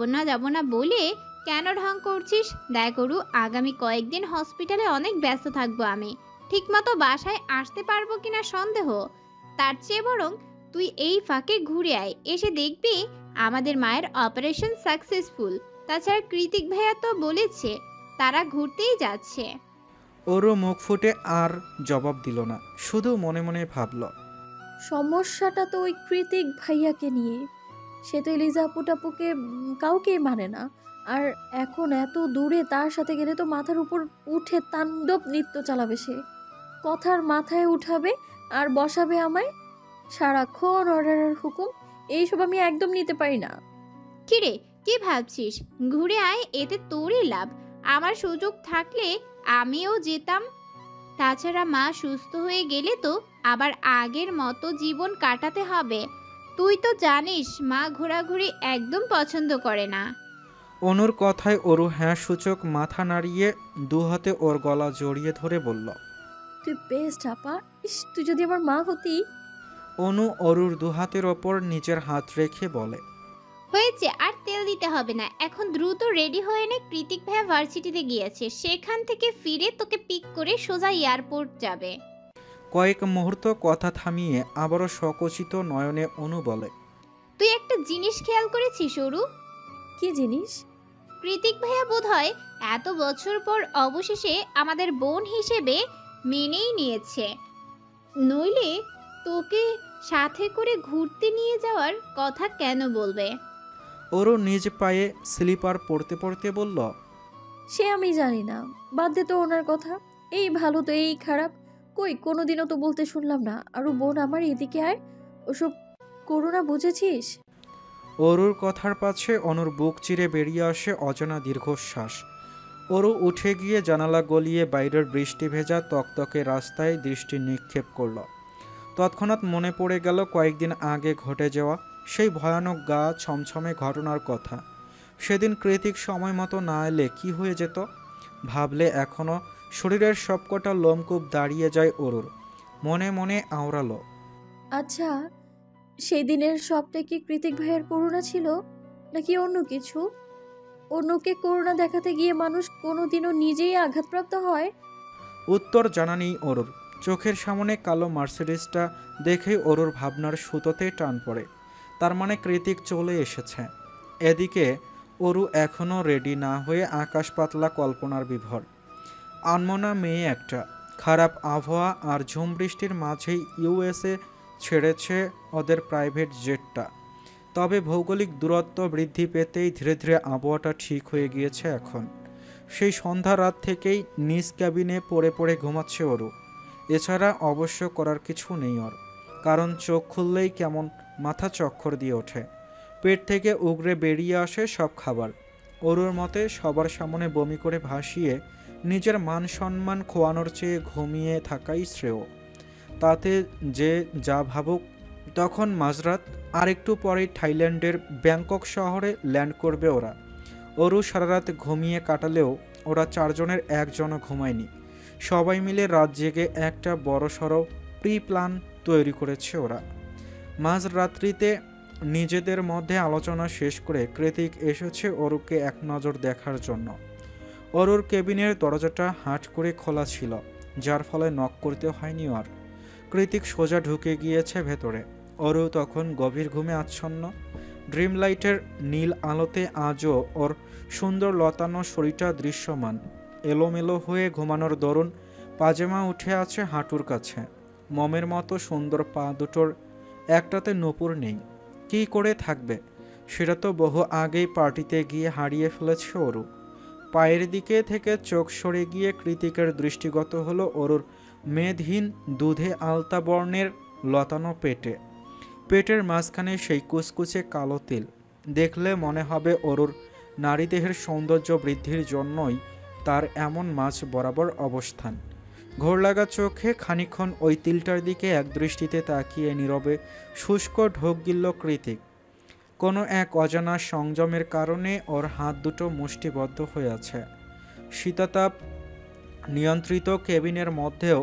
না বলে কেন ঢং করছিস? দেখ গরু, আগামী কয়েকদিন হসপিটালে অনেক ব্যস্ত থাকবো আমি। ঠিকমতো বাসায় আসতে পারবো কিনা সন্দেহ। তার চেয়ে বরং তুই এই ফাঁকে ঘুরে আয়, এসে দেখবি আমাদের মায়ের অপারেশন সাকসেসফুল। তাছাড়া কৃতিক ভাইয়া তো বলেছে তারা ঘুরতেই যাচ্ছে। ওরও মুখ ফুটে আর জবাব দিল না, শুধু মনে মনে ভাবল। সমস্যাটা তো ওই কৃতিক ভাইয়াকে নিয়ে। সে তো এলিজা আপু টাপুকে কাউকেই মানে না। আর এখন এত দূরে তার সাথে গেলে তো মাথার উপর উঠে তাণ্ডব নৃত্য চালাবে সে। কথার মাথায় উঠাবে আর বসাবে আমায়। সারাক্ষণ অর্ডারের হুকুম, এইসব আমি একদম নিতে পারি না। কিরে, কি ভাবছিস? ঘুরে আয়, এতে তোরই লাভ। আমার সুযোগ থাকলে আমিও যেতাম। তাছাড়া মা সুস্থ হয়ে গেলে তো আবার আগের মতো জীবন কাটাতে হবে। তুই তো জানিস মা ঘোরাঘুরি একদম পছন্দ করে না। অনুর কথায় অরু হ্যাঁ সূচক মাথা নাড়িয়ে দু হাতে ওর গলা জড়িয়ে ধরে বলল। তুই বেস্ট আপা। ইস, তুই যদি আমার মা হতি। অনু অরুর দু হাতের ওপর নিজের হাত রেখে বলে। হয়েছে, আর তেল দিতে হবে না। এখন দ্রুত রেডি হয়ে নে, কৃতিক ভাইয়া ভার্সিটিতে গিয়েছে, সেখান থেকে ফিরে তোকে পিক করে সোজা এয়ারপোর্ট যাবে। কয়েক মুহূর্ত কথা থামিয়ে আবারও সকচিত নয়নে অনু বলে, তুই একটা জিনিস খেয়াল করেছিস অরু? কি জিনিস? কৃতিক ভাইয়া বোধহয় এত বছর পর অবশেষে আমাদের বোন হিসেবে মেনেই নিয়েছে, নইলে তোকে সাথে করে ঘুরতে নিয়ে যাওয়ার কথা কেন বলবে? ওরও নিজ পায়ে স্লিপার পরতে পরতে বলল, সে আমি জানি না, বাদ দে তো ওনার কথা। এই ভালো তো এই খারাপ, কই কোনোদিনও তো বলতে শুনলাম না। আরও বোন আমার এদিকে আয়, ওসব করোনা বুঝেছিস? অরুর কথার পাছে অনুর বুক চিরে বেরিয়ে আসে অজানা দীর্ঘশ্বাস। অরু উঠে গিয়ে জানালা গলিয়ে বাইরের বৃষ্টি ভেজা তকতকে রাস্তায় দৃষ্টি নিক্ষেপ করল। তৎক্ষণাৎ মনে পড়ে গেল কয়েকদিন আগে ঘটে যাওয়া সেই ভয়ানক গা ছমছমে ঘটনার কথা। সেদিন কৃতিক সময় মতো না এলে কি হয়ে যেত ভাবলে এখনও শরীরের সবকটা লোমকূপ দাঁড়িয়ে যায় অরুর। মনে মনে আওড়ালো, আচ্ছা, সেই দিনের সবটা কি কৃতিক ভাইয়ের করুণা ছিল, নাকি অন্য কিছু? অন্যকে করুণা দেখাতে গিয়ে মানুষ কোনোদিনও নিজেই আঘাতপ্রাপ্ত হয়? উত্তর জানা নেই অরুর। চোখের সামনে কালো মার্সিডিসটা দেখেই অরুর ভাবনার সুতোতে টান পড়ে। তার মানে কৃতিক চলে এসেছে। এদিকে অরু এখনও রেডি না হয়ে আকাশ পাতলা কল্পনার বিভর। আনমনা মেয়ে একটা, খারাপ আবহাওয়া আর ঝুম বৃষ্টির মাঝেই ইউএসএ ছেড়েছে ওদের প্রাইভেট জেটটা। তবে ভৌগোলিক দূরত্ব বৃদ্ধি পেতেই ধীরে ধীরে আবহাওয়াটা ঠিক হয়ে গিয়েছে এখন। সেই সন্ধ্যা রাত থেকেই নিজ ক্যাবিনে পড়ে পড়ে ঘুমাচ্ছে অরু। এছাড়া অবশ্য করার কিছু নেই ওর, কারণ চোখ খুললেই কেমন মাথা চক্কর দিয়ে ওঠে। পেট থেকে উগরে বেরিয়ে আসে সব খাবার। অরুর মতে সবার সামনে বমি করে ভাসিয়ে নিজের মান সম্মান খোয়ানোর চেয়ে ঘুমিয়ে থাকাই শ্রেয়। তাতে যে যা ভাবুক। তখন মাঝরাত, আর একটু পরেই থাইল্যান্ডের ব্যাংকক শহরে ল্যান্ড করবে ওরা। অরু সারা রাত ঘুমিয়ে কাটালেও ওরা চারজনের একজনও ঘুমায়নি। সবাই মিলে রাত জেগে একটা বড়সড় প্রি প্ল্যান তৈরি করেছে ওরা। মাঝরাত্রিতে নিজেদের মধ্যে আলোচনা শেষ করে কৃতিক এসেছে অরুকে এক নজর দেখার জন্য। অরুর কেবিনের দরজাটা হাট করে খোলা ছিল, যার ফলে নক করতে হয়নি আর। কৃতিক সোজা ঢুকে গিয়েছে ভেতরে। অরু তখন গভীর ঘুমে আচ্ছন্ন। ড্রিম লাইটের নীল আলোতে আজও ওর সুন্দর লতানো শরীরটা দৃশ্যমান। এলোমেলো হয়ে ঘুমানোর দরুন পাজামা উঠে আছে হাঁটুর কাছে। মমের মতো সুন্দর পা দুটোর একটাতে নূপুর নেই। কী করে থাকবে সেটা তো বহু আগেই পার্টিতে গিয়ে হারিয়ে ফেলেছে অরু। পায়ের দিকে থেকে চোখ সরে গিয়ে কৃতিকের দৃষ্টিগত হলো অরুর মেদহীন দুধে আলতা বর্ণের লতানো পেটে। পেটের মাঝখানে সেই কুচকুচে কালো তিল দেখলে মনে হবে অরুর নারীদেহের সৌন্দর্য বৃদ্ধির জন্যই তার এমন মাঝ বরাবর অবস্থান। ঘোর লাগা চোখে খানিকক্ষণ ওই তিলটার দিকে এক দৃষ্টিতে তাকিয়ে নীরবে শুষ্ক ঢোক গিলল কৃতিক। কোনো এক অজানা সংযমের কারণে ওর হাত দুটো মুষ্টিবদ্ধ হয়ে আছে। শীতাতাপ নিয়ন্ত্রিত কেবিনের মধ্যেও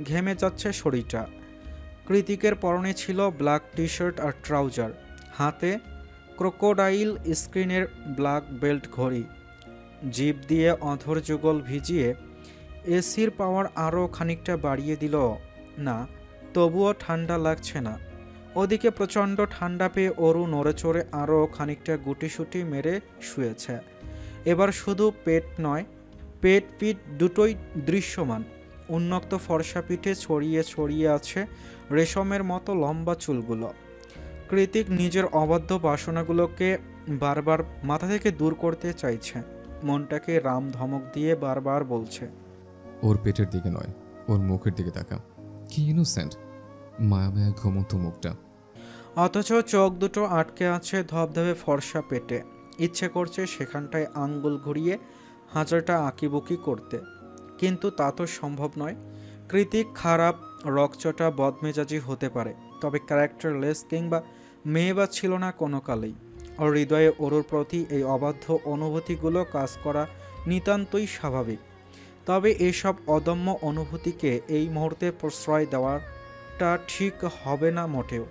ঘেমে যাচ্ছে শরীরটা। কৃতিকের পরনে ছিল ব্ল্যাক টি শার্ট আর ট্রাউজার, হাতে ক্রোকোডাইল স্ক্রিনের ব্ল্যাক বেল্ট ঘড়ি। জিভ দিয়ে অধর যুগল ভিজিয়ে এসির পাওয়ার আরও খানিকটা বাড়িয়ে দিল না, তবুও ঠান্ডা লাগছে না। ওদিকে প্রচণ্ড ঠান্ডা পেয়ে অরু নড়ে চড়ে আরও খানিকটা গুটিসুটি মেরে শুয়েছে। এবার শুধু পেট নয়, পেট পিঠ দুটোই দৃশ্যমান। উন্মুক্ত ফর্সা পিঠে ছড়িয়ে ছড়িয়ে আছে রেশমের মতো লম্বা চুলগুলো। কৃতিক নিজের অবাধ্য বাসনাগুলোকে বারবার মাথা থেকে দূর করতে চাইছে। মনটাকে রাম ধমক দিয়ে বারবার বলছে, ওর পেটের দিকে নয়, ওর মুখের দিকে তাকা। কি ইনোসেন্ট মায়া মায়া ঘুমন্ত মুখটা। অথচ চোখ দুটো আটকে আছে ধবধবে ফর্সা পেটে। ইচ্ছে করছে সেখানটায় আঙ্গুল ঘুরিয়ে হাজারটা আঁকিবুকি করতে, কিন্তু তা তো সম্ভব নয়। কৃতিক খারাপ রকচটা বদমেজাজি হতে পারে, তবে ক্যারেক্টারলেস কিংবা মেয়েবা ছিল না কোনো কালেই। ওর হৃদয়ে অরুর প্রতি এই অবাধ্য অনুভূতিগুলো কাজ করা নিতান্তই স্বাভাবিক। তবে এসব অদম্য অনুভূতিকে এই মুহূর্তে প্রশ্রয় দেওয়াটা ঠিক হবে না মোটেও।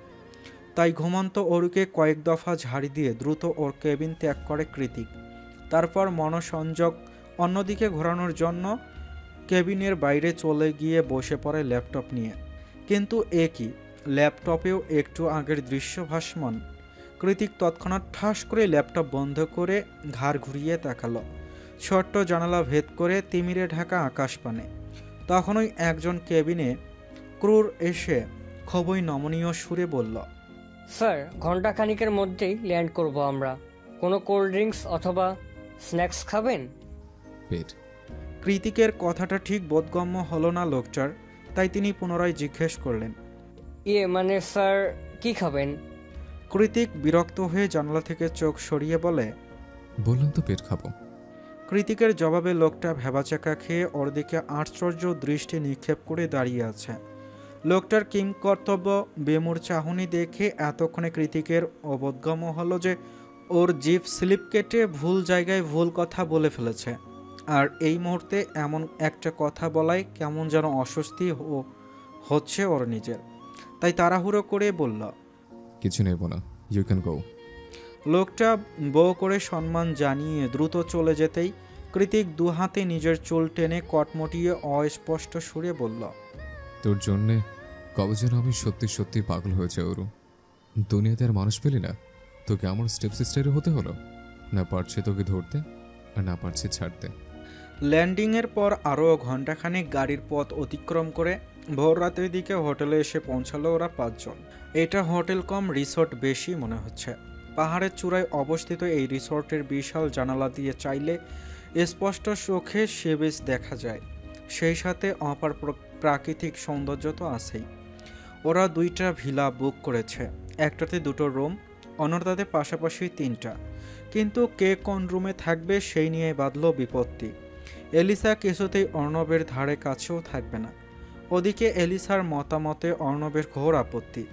তাই ঘুমন্ত অরুকে কয়েক দফা ঝাড়ি দিয়ে দ্রুত ওর কেবিন ত্যাগ করে কৃতিক। তারপর মনসংযোগ অন্যদিকে ঘোরানোর জন্য কেবিনের বাইরে চলে গিয়ে বসে পড়ে ল্যাপটপ নিয়ে। কিন্তু এ কি, ল্যাপটপেও একটু আগের দৃশ্য ভাসমান। কৃতিক তৎক্ষণাৎ ঠাস করে ল্যাপটপ বন্ধ করে ঘাড় ঘুরিয়ে তাকালো ছোট্ট জানালা ভেদ করে তিমিরে ঢাকা আকাশপানে। তখনই একজন কেবিনে ক্রুর এসে খুবই নমনীয় সুরে বলল, স্যার, ঘন্টাখানিকের মধ্যেই ল্যান্ড করব আমরা। কোনো কোল্ড ড্রিঙ্কস অথবা স্ন্যাক্স খাবেন? পেট। কৃতিকের কথাটা ঠিক বোধগম্য হলো না লোকটার, তাই তিনি পুনরায় জিজ্ঞেস করলেন, মানে স্যার, কি খাবেন? কৃতিক বিরক্ত হয়ে জানালা থেকে চোখ সরিয়ে বলে, বললাম তো পেট খাবো। কৃতিকের জবাবে লোকটা ভেবাচাকা খেয়ে ওর দিকে আশ্চর্য দৃষ্টি নিক্ষেপ করে দাঁড়িয়ে আছে। লোকটার কিংকর্তব্য বেমুর চাহনি দেখে এতক্ষণে কৃতিকের অবোধগম্য হলো যে ওর জিভ স্লিপ কেটে ভুল জায়গায় ভুল কথা বলে ফেলেছে। আর এই মুহূর্তে এমন একটা কথা বলায় কেমন যেন অস্বস্তি হচ্ছে ওর নিজের। তাই তাড়াহুড়ো করে বলল, কিছু নেব না, ইউ ক্যান গো। লোকটা বউ করে সম্মান জানিয়ে দ্রুত চলে যেতেই কৃতিক দুহাতে নিজের চুল টেনে কটমটিয়ে অস্পষ্ট সুরে বলল, তোর জন্যে কবে যেন আমি সত্যি সত্যি পাগল হয়েছে ওরু। দুনিয়াতে আর মানুষ পেলি না, তোকে আমার স্টেপ সিস্টারে হতে হলো। না পারছে তোকে ধরতে, আর না পারছে ছাড়তে। ল্যান্ডিংয়ের পর আরও ঘণ্টাখানেক গাড়ির পথ অতিক্রম করে ভোর রাতের দিকে হোটেলে এসে পৌঁছালো ওরা 5 জন। এটা হোটেল কম রিসোর্ট বেশি মনে হচ্ছে। পাহাড়ের চূড়ায় অবস্থিত এই রিসোর্টের বিশাল জানালা দিয়ে চাইলে স্পষ্ট চোখে সি বিচ দেখা যায়। সেই সাথে অপার প্রাকৃতিক সৌন্দর্য তো আছেই। ওরা 2টা ভিলা বুক করেছে, একটাতে 2টো রুম, অন্যটাতে পাশাপাশি 3টা। কিন্তু কে কোন রুমে থাকবে সেই নিয়ে বাঁধল বিপত্তি। এলিসা কিছুতেই অর্ণবের ধারে কাছেও থাকবে না। ওদিকে এলিসার মতামতে অর্ণবের ঘোর আপত্তি।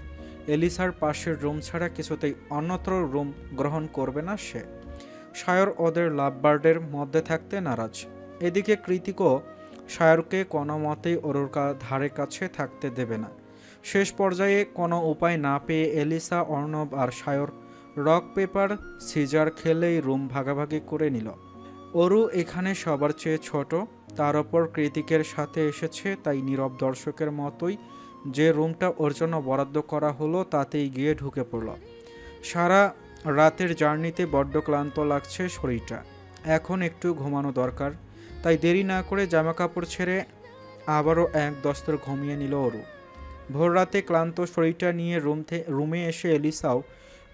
এলিসার পাশের রুম ছাড়া কিছুতেই অন্যত্র রুম গ্রহণ করবে না সে। সায়র ওদের লাভবার্ডের মধ্যে থাকতে নারাজ। এদিকে কৃতিকও সায়রকে কোনো মতেই ওর ধারে কাছে থাকতে দেবে না। শেষ পর্যায়ে কোনো উপায় না পেয়ে এলিসা, অর্ণব আর সায়র রক পেপার সিজার খেলেই রুম ভাগাভাগি করে নিল। অরু এখানে সবার চেয়ে ছোট, তার ওপর কৃতিকের সাথে এসেছে, তাই নীরব দর্শকের মতোই যে রুমটা ওর জন্য বরাদ্দ করা হলো তাতেই গিয়ে ঢুকে পড়ল। সারা রাতের জার্নিতে বড্ড ক্লান্ত লাগছে শরীরটা, এখন একটু ঘুমানো দরকার। তাই দেরি না করে জামাকাপড় ছেড়ে আবারও এক দস্তর ঘুমিয়ে নিল অরু। ভোর রাতে ক্লান্ত শরীরটা নিয়ে রুমে এসে এলিসাও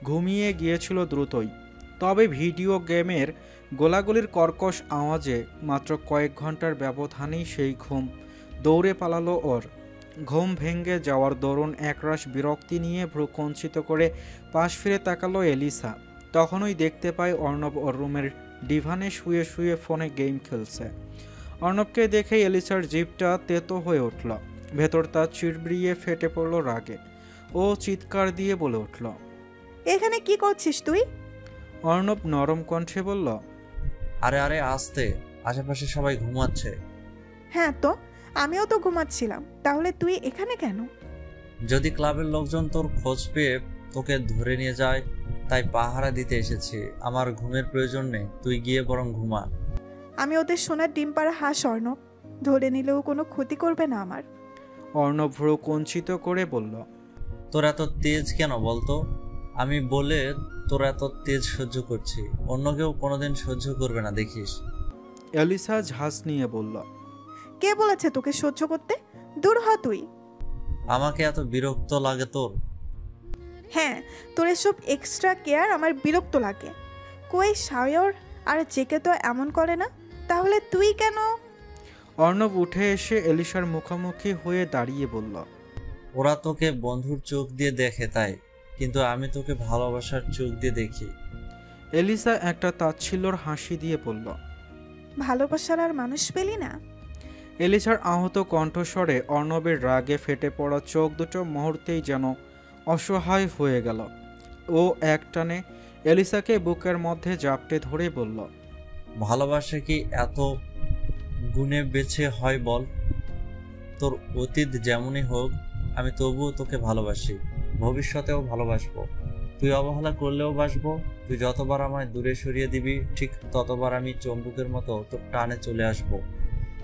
ঘুমিয়ে গিয়েছিল দ্রুতই। তবে ভিডিও গেমের গোলাগুলির কর্কশ আওয়াজে মাত্র কয়েক ঘন্টার ব্যবধানেই সেই ঘুম দৌড়ে পালালো ওর। ঘুম ভেঙে যাওয়ার দরুন একরাশ বিরক্তি নিয়ে ভ্রু কঞ্চিত করে পাশ ফিরে তাকালো এলিসা। তখনই দেখতে পায় অর্ণব ওর রুমের ডিভানে শুয়ে শুয়ে ফোনে গেম খেলছে। অর্ণবকে দেখে এলিসার জিভটা তেতো হয়ে উঠল, ভেতরটা চিড়বিড়িয়ে ফেটে পড়ল রাগে। ও চিৎকার দিয়ে বলে উঠল, এখানে কি করছিস তুই? অর্ণব নরম কণ্ঠে বলল, আরে আরে আস্তে, আশেপাশে সবাই ঘুমাচ্ছে। হ্যাঁ তো, আমিও তো ঘুমাচ্ছিলাম, তাহলে তুই এখানে কেন? যদি ক্লাবের লোকজন তোর খোঁজ পেয়ে তোকে ধরে নিয়ে যায়, তাই পাহারা দিতে এসেছি। আমার ঘুমের প্রয়োজন নেই, তুই গিয়ে বরং ঘুমা। আমি ওদের সোনার ডিম পাড়া হাঁস অর্ণব, ধরে নিলেও কোনো ক্ষতি করবে না আমার। অর্ণব ভ্রু কঞ্চিত করে বলল, তোর এত তেজ কেন বলতো? আমি বলে তোর এত তেজ সহ্য করছি, অন্য কেউ কোনোদিন সহ্য করবে না দেখিস। এলিসা ঝাঁজ নিয়ে বলল, কে বলেছে তোকে সহ্য করতে? দূর হ তুই। আমাকে এত বিরক্ত লাগে তোর? হ্যাঁ, তোর এসব এক্সট্রা কেয়ার আমার বিরক্ত লাগে। কই সায়র আর জেকে তো এমন করে না, তাহলে তুই কেন? অর্ণব উঠে এসে এলিসার মুখোমুখি হয়ে দাঁড়িয়ে বলল, ওরা তোকে বন্ধুর চোখ দিয়ে দেখে তাই, কিন্তু আমি তোকে ভালোবাসার চোখ দিয়ে দেখি। এলিসা একটা তাচ্ছিল্যর হাসি দিয়ে বলল, ভালোবাসার আর মানুষ পেলি না? এলিসার আহত কণ্ঠস্বরে অর্ণবের রাগে ফেটে পড়া চোখ দুটো মুহূর্তেই যেন অসহায় হয়ে গেল। ও একটানে এলিসাকে বুকের মধ্যে জাপটে ধরে বলল, ভালোবাসা কি এত গুণে বেছে হয় বল? তোর অতীত যেমনই হোক, আমি তবুও তোকে ভালোবাসি। ভবিষ্যতেও ভালোবাসবো। তুই অবহেলা করলেও বাসবো। তুই যতবার আমায় দূরে সরিয়ে দিবি, ঠিক ততবার আমি চম্বুকের মতো তোর টানে চলে আসবো।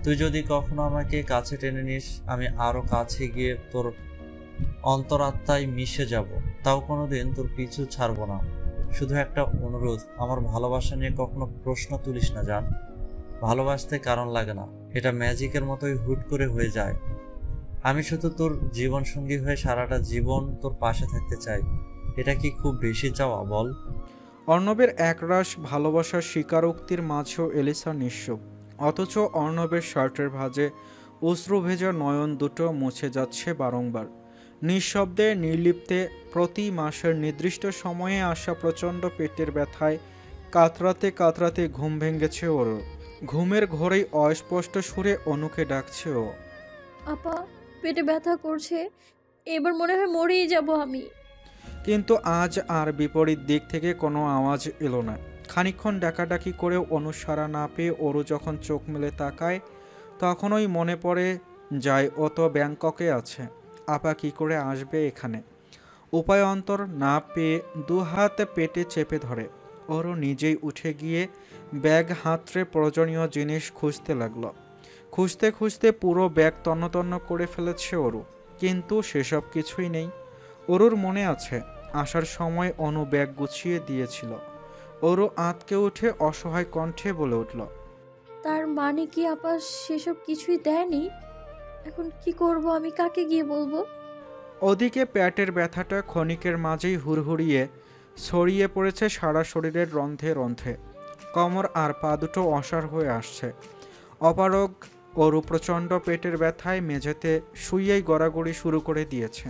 তুই যদি কখনো আমাকে কাছে টেনে নিস, আমি আরো কাছে গিয়ে তোর অন্তরাত্মায় মিশে যাব। তাও কোনোদিন তোর পিছু ছাড়বো না। শুধু একটা অনুরোধ, আমার ভালোবাসা নিয়ে কখনো প্রশ্ন তুলিস না জান। ভালোবাসতে কারণ লাগে না, এটা ম্যাজিকের মতোই হুট করে হয়ে যায়। আমি শুধু তোর জীবন সঙ্গী হয়ে সারাটা জীবন তোর পাশে থাকতে চাই। এটা কি খুব বেশি চাওয়া বল? অর্ণবের একরাশ ভালোবাসার স্বীকারোক্তির মাঝেও এলিসা নিঃস্ব। অথচ অর্ণবের শার্টের ভাঁজে অশ্রু ভেজা নয়ন দুটো মুছে যাচ্ছে বারংবার। নিঃশব্দে নির্লিপ্তে প্রতি মাসের নির্দিষ্ট সময়ে আসা প্রচণ্ড পেটের ব্যথায় কাতরাতে কাতরাতে ঘুম ভেঙেছে ওর। ঘুমের ঘোরেই অস্পষ্ট সুরে অনুকে ডাকছে ও। আপা, পেটে ব্যথা করছে, এবার মনে হয় মরেই যাব আমি। কিন্তু আজ আর বিপরীত দিক থেকে কোনো আওয়াজ এলো না। খানিকক্ষণ ডাকাডাকি করেও অনুসারা না পেয়ে ওরু যখন চোখ মেলে তাকায়, তখনই মনে পড়ে যায় ও তো ব্যাংককে আছে। আপা কি করে আসবে এখানে? উপায়ন্তর না পেয়ে দুহাতে পেটে চেপে ধরে। ওরও নিজেই উঠে গিয়ে ব্যাগ হাতড়ে প্রয়োজনীয় জিনিস খুঁজতে লাগলো। খুঁজতে খুঁজতে পুরো ব্যাগ তন্ন করে ফেলেছে ওরু, কিন্তু সেসব কিছুই নেই। ওরুর মনে আছে আসার সময় অনু ব্যাগ গুছিয়ে দিয়েছিল। ওরু আঁতকে উঠে অসহায় কণ্ঠে বলে উঠল, তার মানে কি আপা সেসব কিছুই দেয়নি? এখন কি করব আমি, কাকে গিয়ে বলবো? ওদিকে পেটের ব্যথাটা ক্ষণিকের মাঝেই হুড়হুড়িয়ে ছড়িয়ে পড়েছে সারা শরীরের রন্ধ্রে রন্ধ্রে। কোমর আর পা দুটো অসাড় হয়ে আসছে। অপারগ ওরু প্রচণ্ড পেটের ব্যথায় মেঝেতে শুইয়েই গড়াগড়ি শুরু করে দিয়েছে।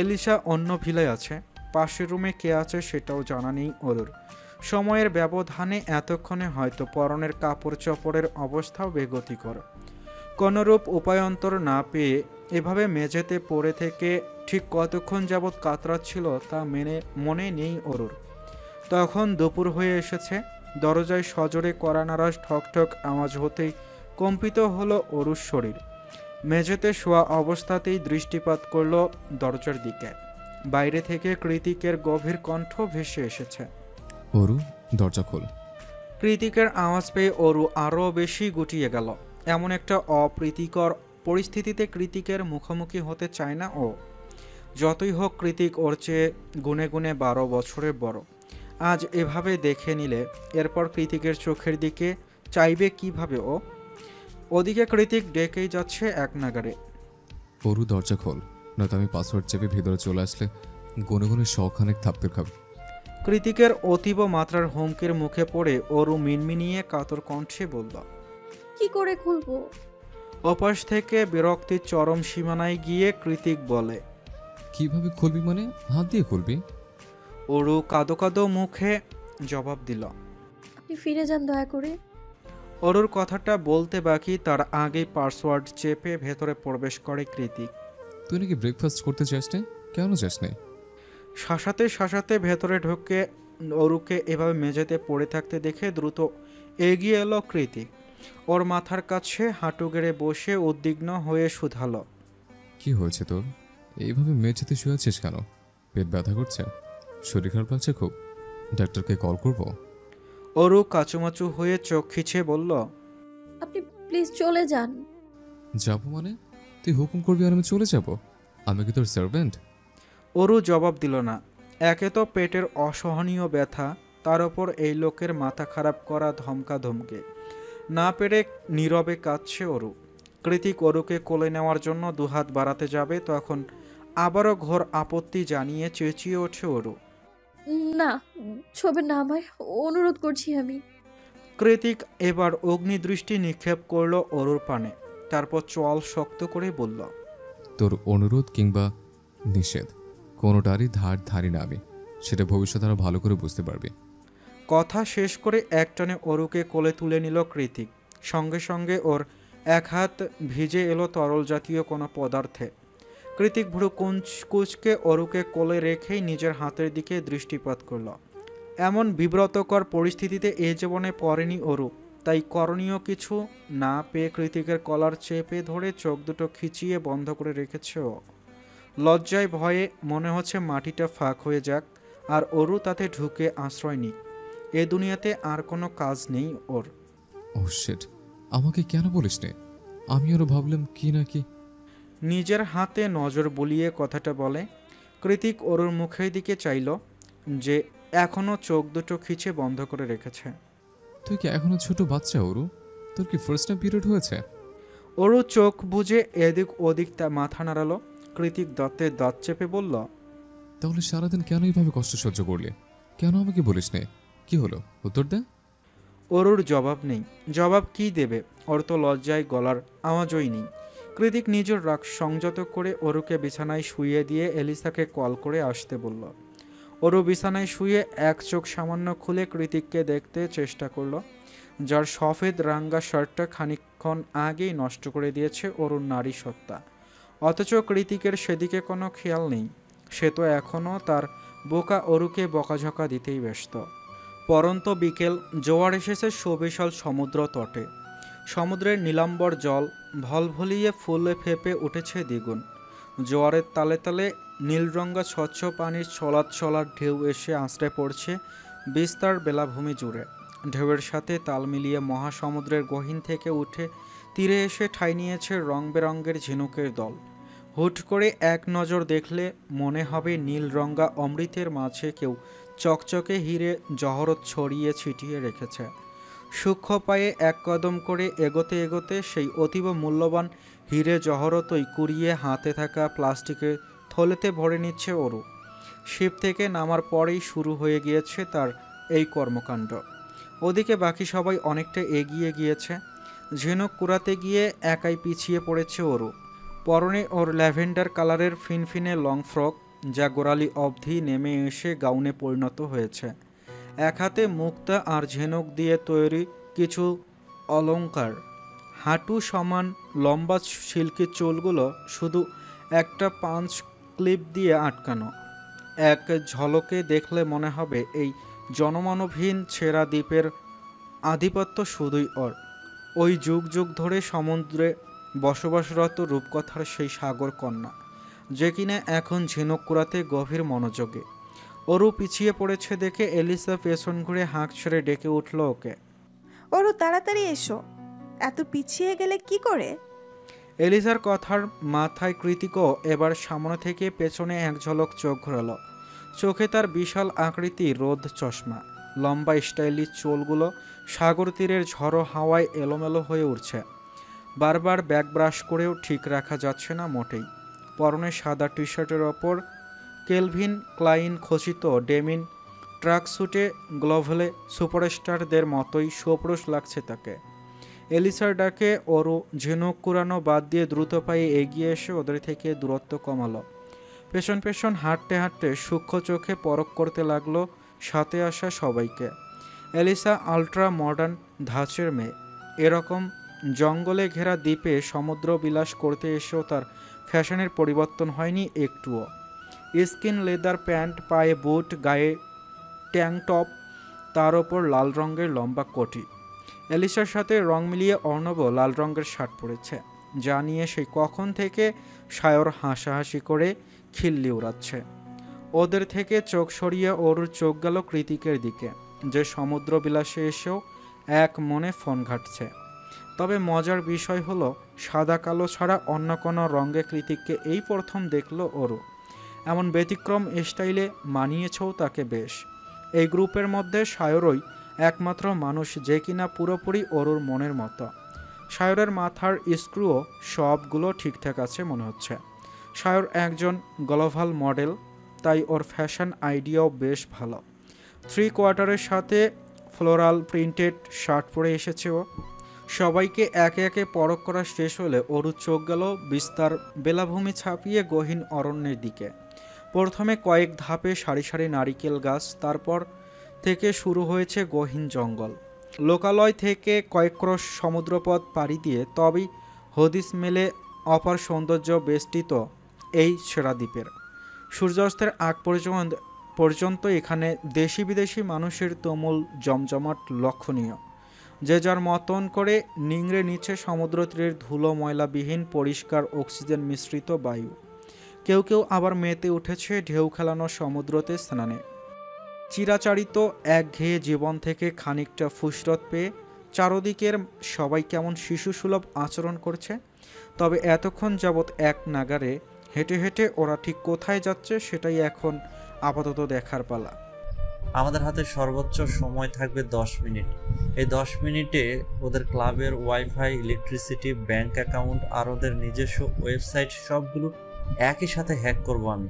এলিসা অন্য ভিলায় আছে, পাশের রুমে কে আছে সেটাও জানা নেই ওরুর। সময়ের ব্যবধানে এতক্ষণে হয়তো পরনের কাপড় চোপড়ের অবস্থাও বেগতিকর। কোনরূপ উপায়ন্তর না পেয়ে এভাবে মেঝেতে পড়ে থেকে ঠিক কতক্ষণ যাবৎ কাতরাচ্ছিল তা মনে নেই ওরুর। তখন দুপুর হয়ে এসেছে। দরজায় সজোরে কড়া নাড়াস ঠকঠক আওয়াজ হতেই কম্পিত হলো অরুর শরীর। মেঝেতে শোয়া অবস্থাতেই দৃষ্টিপাত করল দরজার দিকে। বাইরে থেকে কৃতিকের গভীর কণ্ঠ ভেসে এসেছে, অরু, দরজা খোল। কৃতিকের আওয়াজ পেয়ে অরু আরও বেশি গুটিয়ে গেল। এমন একটা অপ্রীতিকর পরিস্থিতিতে কৃতিকের মুখোমুখি হতে চায় না ও। যতই হোক কৃতিক ওর চেয়ে গুনে গুনে 12 বছরের বড়। আজ এভাবে দেখে নিলে এরপর কৃতিকের চোখের দিকে চাইবে কিভাবে ও? ওদিকে কৃতিক ডেকেই যাচ্ছে এক নাগারে, অরু, দরজা খোল, নয়তো আমি পাসওয়ার্ড চেপে ভেতরে চলে আসলে গুনে গুনে শখানেক থাপ্পড় খাবে। কৃতিকের অতীব মাত্রার হুমকির মুখে পড়ে অরু মিনমিনিয়ে কাতর কণ্ঠে বলল, কি করে খুলবো? অপাশ থেকে বিরক্তির চরম সীমানায় গিয়ে কৃতিক বলে, কিভাবে খুলবি মানে? হাত দিয়ে খুলবি? অরু কাদো কাদো মুখে জবাব দিল। আপনি ফিরে যান দয়া করে। অরুর কথাটা বলতে বাকি তার আগেই পাসওয়ার্ড চেপে ভেতরে প্রবেশ করে কৃতিক। তুই নাকি ব্রেকফাস্ট করতে চাস না? কেন চাস না? শাসাতে শাসাতে ভেতরে ঢুকে অরুকে এভাবে মেঝেতে পড়ে থাকতে দেখে দ্রুত এগিয়ে এলো কৃতিক। ওর মাথার কাছে হাঁটু গেড়ে বসে উদ্বিগ্ন হয়ে শুধালো, কি হয়েছে তোর? এইভাবে মেঝেতে শুয়ে আছিস কেন? পেট ব্যথা করছে? শরীর খারাপ লাগছে খুব? ডাক্তারকে কল করব? অরু কাচুমাচু হয়ে চোখ খিচে বলল, আপনি প্লিজ চলে যান। যাবো মানে? তুই হুকুম করবি আর আমি চলে যাব? আমি কি তোর সার্ভেন্ট? অরু জবাব দিল না। একে তো পেটের অসহনীয় ব্যথা, তার ওপর এই লোকের মাথা খারাপ করা ধমকা ধমকে না পেরে নীরবে কাঁদছে অরু। কৃতিক অরুকে কোলে নেওয়ার জন্য দুহাত বাড়াতে যাবে, তখন আবারও ঘোর আপত্তি জানিয়ে চেঁচিয়ে ওঠে অরু। না, ছবেন না আমায়, অনুরোধ করছি আমি। কৃতিক এবার অগ্নিদৃষ্টি নিক্ষেপ করলো অরুর পানে, তারপর চোয়াল শক্ত করে বলল, তোর অনুরোধ কিংবা নিষেধ কোনোটারই ধারি না আমি, সেটা ভবিষ্যতে আরো ভালো করে বুঝতে পারবি। কথা শেষ করে একটানে অরুকে কোলে তুলে নিল কৃতিক। সঙ্গে সঙ্গে ওর এক হাত ভিজে এলো তরল জাতীয় কোনো পদার্থে। কৃতিক ভ্রু কুচকে অরুকে কোলে রেখেই নিজের হাতের দিকে দৃষ্টিপাত করল। এমন বিব্রতকর পরিস্থিতিতে এ জীবনে পড়েনি অরু, তাই করণীয় কিছু না পেয়ে কৃতিকের কলার চেপে ধরে চোখ দুটো খিচিয়ে বন্ধ করে রেখেছে ও। লজ্জায় ভয়ে মনে হচ্ছে মাটিটা ফাঁক হয়ে যাক, আর অরু তাতে ঢুকে আশ্রয় নিক। এ দুনিয়াতে আর কোনো কাজ নেই ওর। ও শিট, আমাকে কেন বলিস নে? আমি আরো ভাবলাম কি না কি। নিজের হাতে নজর বুলিয়ে কথাটা বলে। কৃতিক অরুর মুখের দিকে চাইল, যে এখনও চোখ দুটো খিচে বন্ধ করে রেখেছে। তুই কি এখনো ছোট বাচ্চা অরু? তোর কি ফার্স্ট টাইম পিরিয়ড হয়েছে? অরু চোখ বুজে এদিক ওদিক তা মাথা নাড়ালো। কৃতিক দাঁতে দাঁত চেপে বলল, তাহলে সারাদিন কেন এইভাবে কষ্ট সহ্য করলে? কেন আমাকে বলিস নে? কি হলো, উত্তর দে। অরুর জবাব নেই। জবাব কি দেবে? ওর তো লজ্জায় গলার আওয়াজই নেই। কৃতিক নিজের রাগ সংযত করে অরুকে বিছানায় শুইয়ে দিয়ে এলিসাকে কল করে আসতে বলল। অরু বিছানায় শুয়ে এক চোখ সামান্য খুলে কৃতিককে দেখতে চেষ্টা করলো, যার সফেদ রাঙ্গা শার্টটা খানিকক্ষণ আগেই নষ্ট করে দিয়েছে অরুর নারী সত্তা। অথচ কৃতিকের সেদিকে কোনো খেয়াল নেই। সে তো এখনও তার বোকা অরুকে বকাঝকা দিতেই ব্যস্ত। পরন্ত বিকেল, জোয়ার এসেছে সুবিশাল সমুদ্র তটে। সমুদ্রের নীলাম্বর জল ভলভলিয়ে ফুলে ফেপে উঠেছে দ্বিগুণ। জোয়ারের তালে তালে নীলরঙা স্বচ্ছ পানির ছলাৎ ছলাৎ ঢেউ এসে আশ্রে পড়ছে বিস্তার বেলাভূমি জুড়ে। ঢেউয়ের সাথে তাল মিলিয়ে মহাসমুদ্রের গহীন থেকে উঠে তীরে এসে ঠাঁই নিয়েছে রং বেরঙের ঝিনুকের দল। হুট করে এক নজর দেখলে মনে হবে নীলরঙা অমৃতের মাঝে কেউ চকচকে হিরে জহরত ছড়িয়ে ছিটিয়ে রেখেছে। সূক্ষ্ম পায়ে এক কদম করে এগোতে এগোতে সেই অতীব মূল্যবান হিরে জহরতই কুড়িয়ে হাতে থাকা প্লাস্টিকের থলেতে ভরে নিচ্ছে অরু। শিপ থেকে নামার পরেই শুরু হয়ে গিয়েছে তার এই কর্মকাণ্ড। ওদিকে বাকি সবাই অনেকটা এগিয়ে গিয়েছে। ঝিনুক কুড়াতে গিয়ে একাই পিছিয়ে পড়েছে অরু। পরনে ওর ল্যাভেন্ডার কালারের ফিনফিনে লং ফ্রক, যা গোড়ালি অবধি নেমে এসে গাউনে পরিণত হয়েছে। এক হাতে মুক্তা আর ঝিনুক দিয়ে তৈরি কিছু অলংকার। হাঁটু সমান লম্বা সিল্কি চুলগুলো শুধু একটা পাঞ্চ ক্লিপ দিয়ে আটকানো। এক ঝলকে দেখলে মনে হবে এই জনমানবহীন ছেঁড়া দ্বীপের আধিপত্য শুধুই ওর। ওই যুগ যুগ ধরে সমুদ্রে বসবাসরত রূপকথার সেই সাগর কন্যা, যে কিনা এখন ঝিনুক কুড়াতে গভীর মনোযোগে। অরু পিছিয়ে পড়েছে দেখে এলিসা পেছন ঘুরে হাঁক ছেড়ে ডেকে উঠল ওকে। ওরও তাড়াতাড়ি এসো, এত পিছিয়ে গেলে কি করে? এলিসার কথার মাথায় কৃতিকও এবার সামনে থেকে পেছনে এক ঝলক চোখ ঘোরালো। চোখে তার বিশাল আকৃতি রোদ চশমা, লম্বা স্টাইলিশ চুলগুলো সাগর তীরের ঝড়ো হাওয়ায় এলোমেলো হয়ে উঠছে। বারবার ব্যাক ব্রাশ করেও ঠিক রাখা যাচ্ছে না মোটেই। পরনে সাদা টি শার্টের ওপর কেলভিন ক্লাইন খচিত ডেমিন ট্রাকস্যুটে গ্লোভলে সুপারস্টারদের মতোই সুপুরুষ লাগছে তাকে। এলিসার ডাকে ওরু ঝিনুক কুড়ানো বাদ দিয়ে দ্রুত পায়ে এগিয়ে এসে ওদের থেকে দূরত্ব কমালো। পেছন পেছন হাঁটতে হাঁটতে সূক্ষ্ম চোখে পরখ করতে লাগলো সাথে আসা সবাইকে। এলিসা আলট্রা মডার্ন ধাঁচের মেয়ে। এরকম জঙ্গলে ঘেরা দ্বীপে সমুদ্র বিলাস করতে এসেও তার ফ্যাশনের পরিবর্তন হয়নি একটুও। স্কিন লেদার প্যান্ট, পায়ে বুট, গায়ে ট্যাঙ্ক টপ, তার ওপর লাল রঙের লম্বা কোটি। এলিসার সাথে রং মিলিয়ে অর্ণব লাল রঙের শার্ট পরেছে, যা নিয়ে সেই কখন থেকে সায়র হাসাহাসি করে খিল্লি উড়াচ্ছে। ওদের থেকে চোখ সরিয়ে ওর চোখ গেল কৃতিকের দিকে, যে সমুদ্র বিলাসে এসেও এক মনে ফোন ঘাটছে। তবে মজার বিষয় হলো সাদা কালো ছাড়া অন্য কোনো রঙে কৃতিককে এই প্রথম দেখলো ওরও। এমন ব্যতিক্রম স্টাইলে মানিয়েছেও তাকে বেশ। এই গ্রুপের মধ্যে সায়রই একমাত্র মানুষ যে কিনা পুরোপুরি ওরুর মনের মতো। সায়রের মাথার স্ক্রুও সবগুলো ঠিকঠাক আছে মনে হচ্ছে। সায়র একজন গ্লোবাল মডেল, তাই ওর ফ্যাশন আইডিয়াও বেশ ভালো। 3/4 সাথে ফ্লোরাল প্রিন্টেড শার্ট পরে এসেছে ও। সবাইকে একে একে পরখ করা শেষ হলে ওর চোখ গেল বিস্তার বেলাভূমি ছাপিয়ে গহীন অরণ্যের দিকে। প্রথমে কয়েক ধাপে সারি সারি নারিকেল গাছ, তারপর থেকে শুরু হয়েছে গহীন জঙ্গল। লোকালয় থেকে কয়েক ক্রোশ সমুদ্রপথ পাড়ি দিয়ে তবেই হদিস মেলে অপার সৌন্দর্য বেষ্টিত এই সেরা দ্বীপের। সূর্যাস্তের আগ পর্যন্ত এখানে দেশি বিদেশি মানুষের তুমুল জমজমাট লক্ষণীয়। যে যার মতন করে নিংড়ে নিচ্ছে সমুদ্র তীরের ধুলো ময়লাবিহীন পরিষ্কার অক্সিজেন মিশ্রিত বায়ু। কেউ কেউ আবার মেতে উঠেছে ঢেউ খেলানো সমুদ্রতে স্নানে। চিরাচারিত একঘেয়ে জীবন থেকে খানিকটা ফুসরত পেয়ে চারদিকের সবাই কেমন শিশুসুলভ আচরণ করছে। তবে এতক্ষণ যাবৎ এক নাগারে হেঁটে হেঁটে ওরা ঠিক কোথায় যাচ্ছে সেটাই এখন আপাতত দেখার পালা। আমাদের হাতে সর্বোচ্চ সময় থাকবে 10 মিনিট। এই 10 মিনিটে ওদের ক্লাবের ওয়াইফাই, ইলেকট্রিসিটি, ব্যাংক অ্যাকাউন্ট আর ওদের নিজস্ব ওয়েবসাইট সবগুলো একই সাথে হ্যাক করব আমি।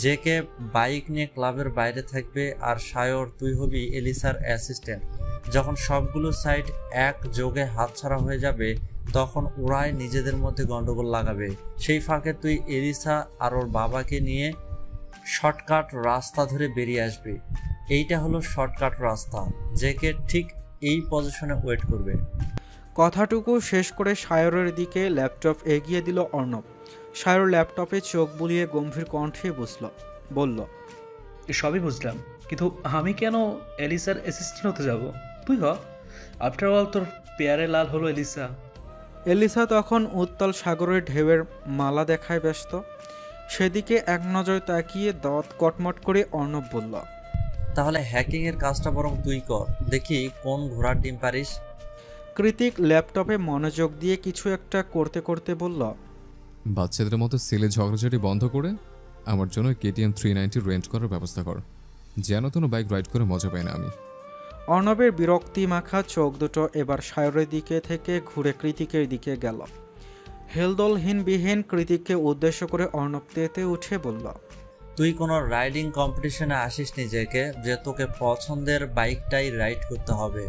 জেকে বাইক নিয়ে ক্লাবের বাইরে থাকবে, আর সায়র তুই হবি এলিসার অ্যাসিস্ট্যান্ট। যখন সবগুলো সাইট একযোগে হাতছাড়া হয়ে যাবে তখন ওরাই নিজেদের মধ্যে গন্ডগোল লাগাবে। সেই ফাঁকে তুই এলিসা আর ওর বাবাকে নিয়ে শর্টকাট রাস্তা ধরে বেরিয়ে আসবে। এইটা হলো শর্টকাট রাস্তা। জেকে ঠিক এই পজিশনে ওয়েট করবে। কথাটুকু শেষ করে সায়রের দিকে ল্যাপটপ এগিয়ে দিল অর্ণব। সায়র ল্যাপটপে চোখ বুলিয়ে গম্ভীর কণ্ঠে বলল, সবই বুঝলাম, কিন্তু আমি কেন এলিসার অ্যাসিস্ট্যান্ট হতে যাব? তুই হ। আফটার অল তোর পেয়ারে লাল হলো এলিসা। এলিসা তখন উত্তাল সাগরের ঢেউয়ের মালা দেখায় ব্যস্ত। সেদিকে এক নজর তাকিয়ে দাঁত কটমট করে অর্ণব বলল, তাহলে হ্যাকিং এর কাজটা বরং তুই কর, দেখি কোন ঘোড়ার ডিম পারিস। কৃতিক ল্যাপটপে মনোযোগ দিয়ে কিছু একটা করতে করতে বলল, বাচ্চাদের মতো সেলে ঝগড়াঝাটি বন্ধ করে আমার জন্য KTM 390 রেন্ট করার ব্যবস্থা কর। যেন কোনো বাইক রাইড করে মজা পাই না আমি। অর্ণবের বিরক্তি মাখা চোখ দুটো এবার সায়রের দিকে থেকে ঘুরে কৃতিকের দিকে গেল। হেলদোলহীনবিহীন কৃতিককে উদ্দেশ্য করে অর্ণব তেতে উঠে বলল, তুই কোনো রাইডিং কম্পিটিশনে আসিস নিজেকে যে তোকে পছন্দের বাইকটাই রাইড করতে হবে।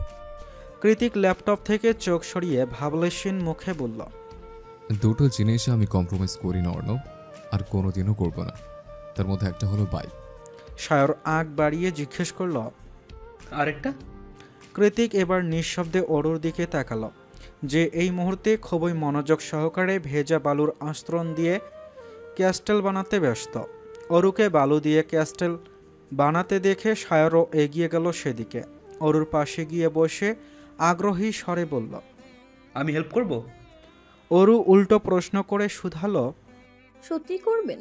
কৃতিক ল্যাপটপ থেকে চোখ সরিয়ে ভাবলেশীন মুখে বলল, দুটো জিনিসে আমি কম্প্রোমাইজ করি না অর্ণব, আর কোনোদিনও করব না। তার মধ্যে একটা হলো বাইক। সায়র আগ বাড়িয়ে জিজ্ঞেস করল, আরেকটা? কৃতিক এবার নিঃশব্দে অরুর দিকে তাকালো, যে এই মুহূর্তে খুবই মনোযোগ সহকারে ভেজা বালুর আস্তরণ দিয়ে ক্যাস্টেল বানাতে ব্যস্ত। অরুকে বালু দিয়ে ক্যাস্টেল বানাতে দেখে সায়রও এগিয়ে গেল সেদিকে। অরুর পাশে গিয়ে বসে আগ্রহী স্বরে বলল, আমি হেল্প করব? অরু উল্টো প্রশ্ন করে শুধালো, সত্যি করবেন?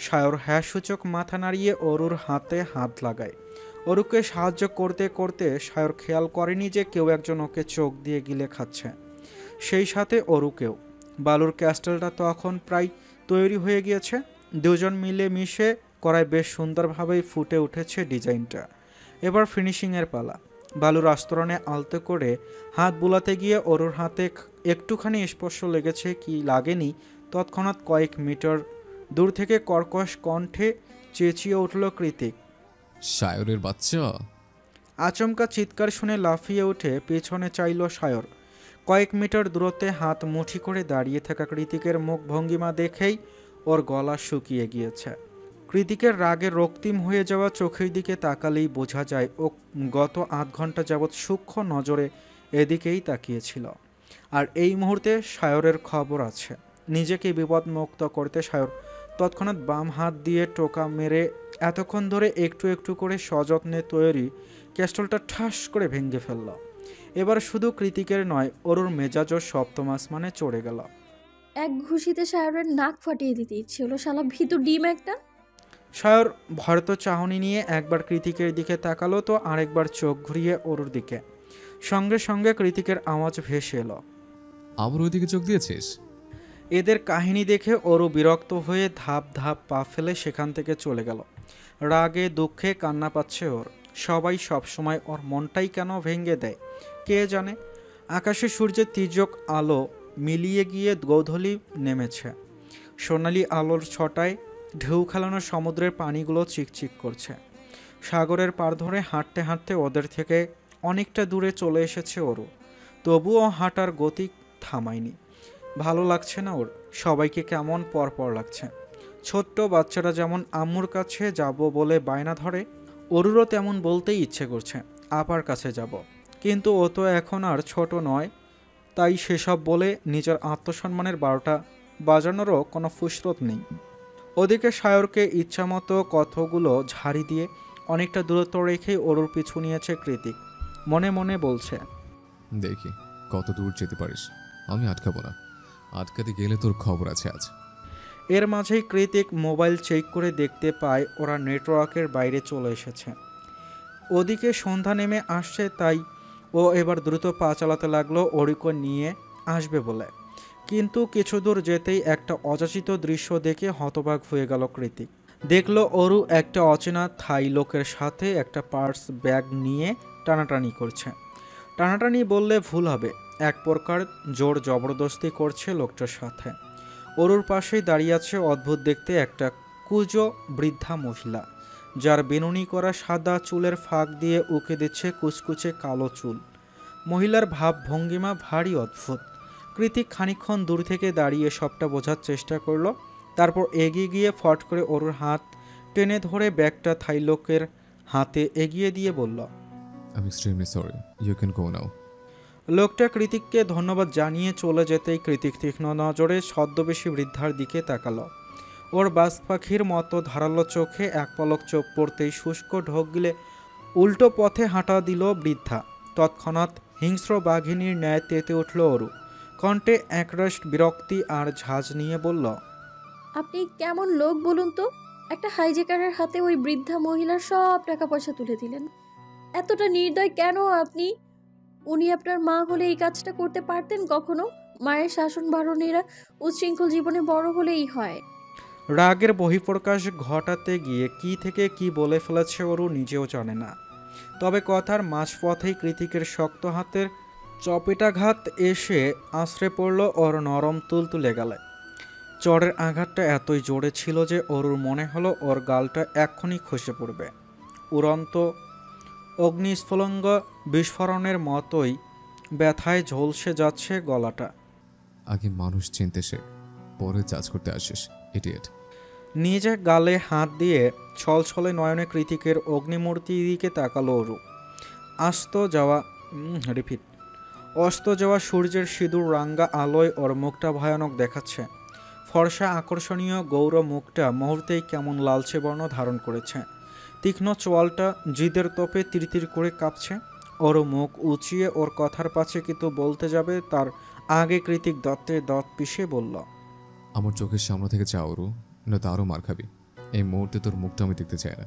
সায়র হ্যাঁ সূচক মাথা নাড়িয়ে অরুর হাতে হাত লাগায়। অরুকে সাহায্য করতে করতে সায়র খেয়াল করেনি যে কেউ একজন ওকে চোখ দিয়ে গিলে খাচ্ছে, সেই সাথে অরুকেও। বালুর ক্যাস্টেলটা তখন প্রায় তৈরি হয়ে গিয়েছে। দুজন মিলে মিশে করায় বেশ সুন্দরভাবেই ফুটে উঠেছে ডিজাইনটা। এবার ফিনিশিংয়ের পালা। বালুর আস্তরণে আলতো করে হাত বুলাতে গিয়ে অরুর হাতে একটুখানি স্পর্শ লেগেছে কি লাগেনি, তৎক্ষণাৎ কয়েক মিটার দূর থেকে কর্কশ কণ্ঠে চেঁচিয়ে উঠল কৃতিক, সায়রের বাচ্চা! আচমকা চিৎকার শুনে লাফিয়ে উঠে পেছনে চাইল সায়র। কয়েক মিটার দূরত্বে হাত মুঠি করে দাঁড়িয়ে থাকা কৃতিকের মুখ ভঙ্গিমা দেখেই ওর গলা শুকিয়ে গিয়েছে। কৃতিকের রাগে রক্তিম হয়ে যাওয়া চোখের দিকে তাকালেই বোঝা যায় ও গত আধ ঘন্টা যাবৎ সূক্ষ্ম নজরে এদিকেই তাকিয়েছিল। আর এই মুহূর্তে সায়রের খবর আছে। নিজেকে বিপদমুক্ত করতে সায়র তৎক্ষণাৎ বাম হাত দিয়ে টোকা মেরে এতক্ষণ ধরে একটু একটু করে সযত্নে তৈরি ক্যাস্টলটা ঠাস করে ভেঙে ফেলল। এবার শুধু কৃতিকের নয়, অরুর মেজাজও সপ্তম আসমানে চড়ে গেল। এক ঘুষিতে সায়রের নাক ফাটিয়ে দিতে ইচ্ছে হলো, শালা ভীতু ডিম একটা। সায়র ভরত চাহনি নিয়ে একবার কৃতিকের দিকে তাকালো তো আরেকবার চোখ ঘুরিয়ে অরুর দিকে। সঙ্গে সঙ্গে কৃতিকের আওয়াজ ভেসে এলো, আবার ওইদিকে চোখ দিয়েছিস? এদের কাহিনী দেখে অরু বিরক্ত হয়ে ধাপ ধাপ পা ফেলে সেখান থেকে চলে গেল। রাগে দুঃখে কান্না পাচ্ছে ওর। সবাই সবসময় ওর মনটাই কেন ভেঙে দেয় কে জানে। আকাশে সূর্যের তির্যক আলো মিলিয়ে গিয়ে গোধূলি নেমেছে। সোনালি আলোর ছটায় ঢেউ খেলানো সমুদ্রের পানিগুলো চিকচিক করছে। সাগরের পার ধরে হাঁটতে হাঁটতে ওদের থেকে অনেকটা দূরে চলে এসেছে ওরও। তবুও হাঁটার গতি থামায়নি। ভালো লাগছে না ওর, সবাইকে কেমন পরপর লাগছে। ছোট্ট বাচ্চারা যেমন আম্মুর কাছে যাব বলে বায়না ধরে, ওরুরও তেমন বলতেই ইচ্ছে করছে আপার কাছে যাব, কিন্তু ও তো এখন আর ছোট নয়। তাই সেসব বলে নিজের আত্মসম্মানের 12টা বাজানোরও কোনো ফুসরত নেই। ওদিকে সায়রকে ইচ্ছামতো কথাগুলো ঝাড়ি দিয়ে অনেকটা দূরত্ব রেখেই অরুর পিছু নিয়েছে কৃতিক। মনে মনে বলছে, দেখি কত দূর যেতে পারিস, আমি আটকাবো না। আটকাতে গেলে তোর খবর আছে আজ। এর মাঝেই কৃতিক মোবাইল চেক করে দেখতে পায় ওরা নেটওয়ার্কের বাইরে চলে এসেছে। ওদিকে সন্ধ্যা নেমে আসছে, তাই ও এবার দ্রুত পা চালাতে লাগলো অরিকে নিয়ে আসবে বলে। কিন্তু কিছু দূর যেতেই একটা অযাচিত দৃশ্য দেখে হতবাক হয়ে গেল কৃতিক। দেখলো অরু একটা অচেনা থাই লোকের সাথে একটা পার্স ব্যাগ নিয়ে টানাটানি করছে। টানাটানি বললে ভুল হবে, এক প্রকার জোর জবরদস্তি করছে লোকটার সাথে। অরুর পাশেই দাঁড়িয়ে আছে অদ্ভুত দেখতে একটা কুজো বৃদ্ধা মহিলা, যার বেনুনি করা সাদা চুলের ফাঁক দিয়ে উকে দিচ্ছে কুচকুচে কালো চুল। মহিলার ভাব ভঙ্গিমা ভারী অদ্ভুত। কৃতিক খানিকক্ষণ দূর থেকে দাঁড়িয়ে সবটা বোঝার চেষ্টা করলো, তারপর এগিয়ে গিয়ে ফট করে অরুর হাত টেনে ধরে ব্যাগটা থাই লোকের হাতে এগিয়ে দিয়ে বলল, আমি extremely sorry, you can go now. লোকটা কৃতিককে ধন্যবাদ জানিয়ে চলে যেতেই কৃতিক তীক্ষ্ণ নজরে ছদ্মবেশী বৃদ্ধার দিকে তাকালো। ওর বাজ পাখির মতো ধারালো চোখে এক পলক চোখ পড়তেই শুষ্ক ঢোক গিলে উল্টো পথে হাঁটা দিল বৃদ্ধা। তৎক্ষণাৎ হিংস্র বাঘিনীর ন্যায় তেতে উঠল অরু। কণ্ঠে একরাশ বিরক্তি আর ঝাঁজ নিয়ে বলল, আপনি কেমন লোক বলুন তো? একটা হাইজেকারের হাতে ওই বৃদ্ধা মহিলার সব টাকা পয়সা তুলে দিলেন। এতটা নির্দয় কেন আপনি? উনি আপনার মা হলে এই কাজটা করতে পারতেন কখনো? মায়ের শাসন বারণেরা উচ্ছৃঙ্খল জীবনে বড় হলেই হয়। রাগের বহিঃপ্রকাশ ঘটাতে গিয়ে কি থেকে কি বলে ফেলেছে অরু নিজেও জানে না। তবে কথার মাঝপথেই কৃতিকের শক্ত হাতের চপেটাঘাত এসে আশ্রে পড়ল ওর নরম তুলতুলে গালে। চড়ের আঘাতটা এতই জোরে ছিল যে অরুর মনে হলো ওর গালটা এক্ষুনি খসে পড়বে। উড়ন্ত অগ্নিস্ফুলঙ্গ বিস্ফোরণের মতোই ব্যথায় ঝলসে যাচ্ছে গলাটা। আগে মানুষ চিনতে শেখ, পরে জাজ করতে আসিস, ইডিয়েট। নিজে গালে হাত দিয়ে ছলছলে নয়নে কৃতিকের অগ্নিমূর্তির দিকে তাকালো অরু। অস্ত যাওয়া সূর্যের সিঁদুর রাঙ্গা আলোয় ওর মুখটা ভয়ানক দেখাচ্ছে। ফর্সা আকর্ষণীয় গৌর মুখটা মুহূর্তেই কেমন লালচে বর্ণ ধারণ করেছে। তীক্ষ্ণ চোয়ালটা জিদের তোপে তিরতির করে কাঁপছে। ওর মুখ উঁচিয়ে ওর কথার পাছে কিন্তু বলতে যাবে তার আগে কৃতিক দত্তের দাঁত পিষে বলল, আমার চোখের সামনে থেকে যা ওরু, না তারও মার খাবি। এই মুহূর্তে তোর মুখটা আমি দেখতে চাই না।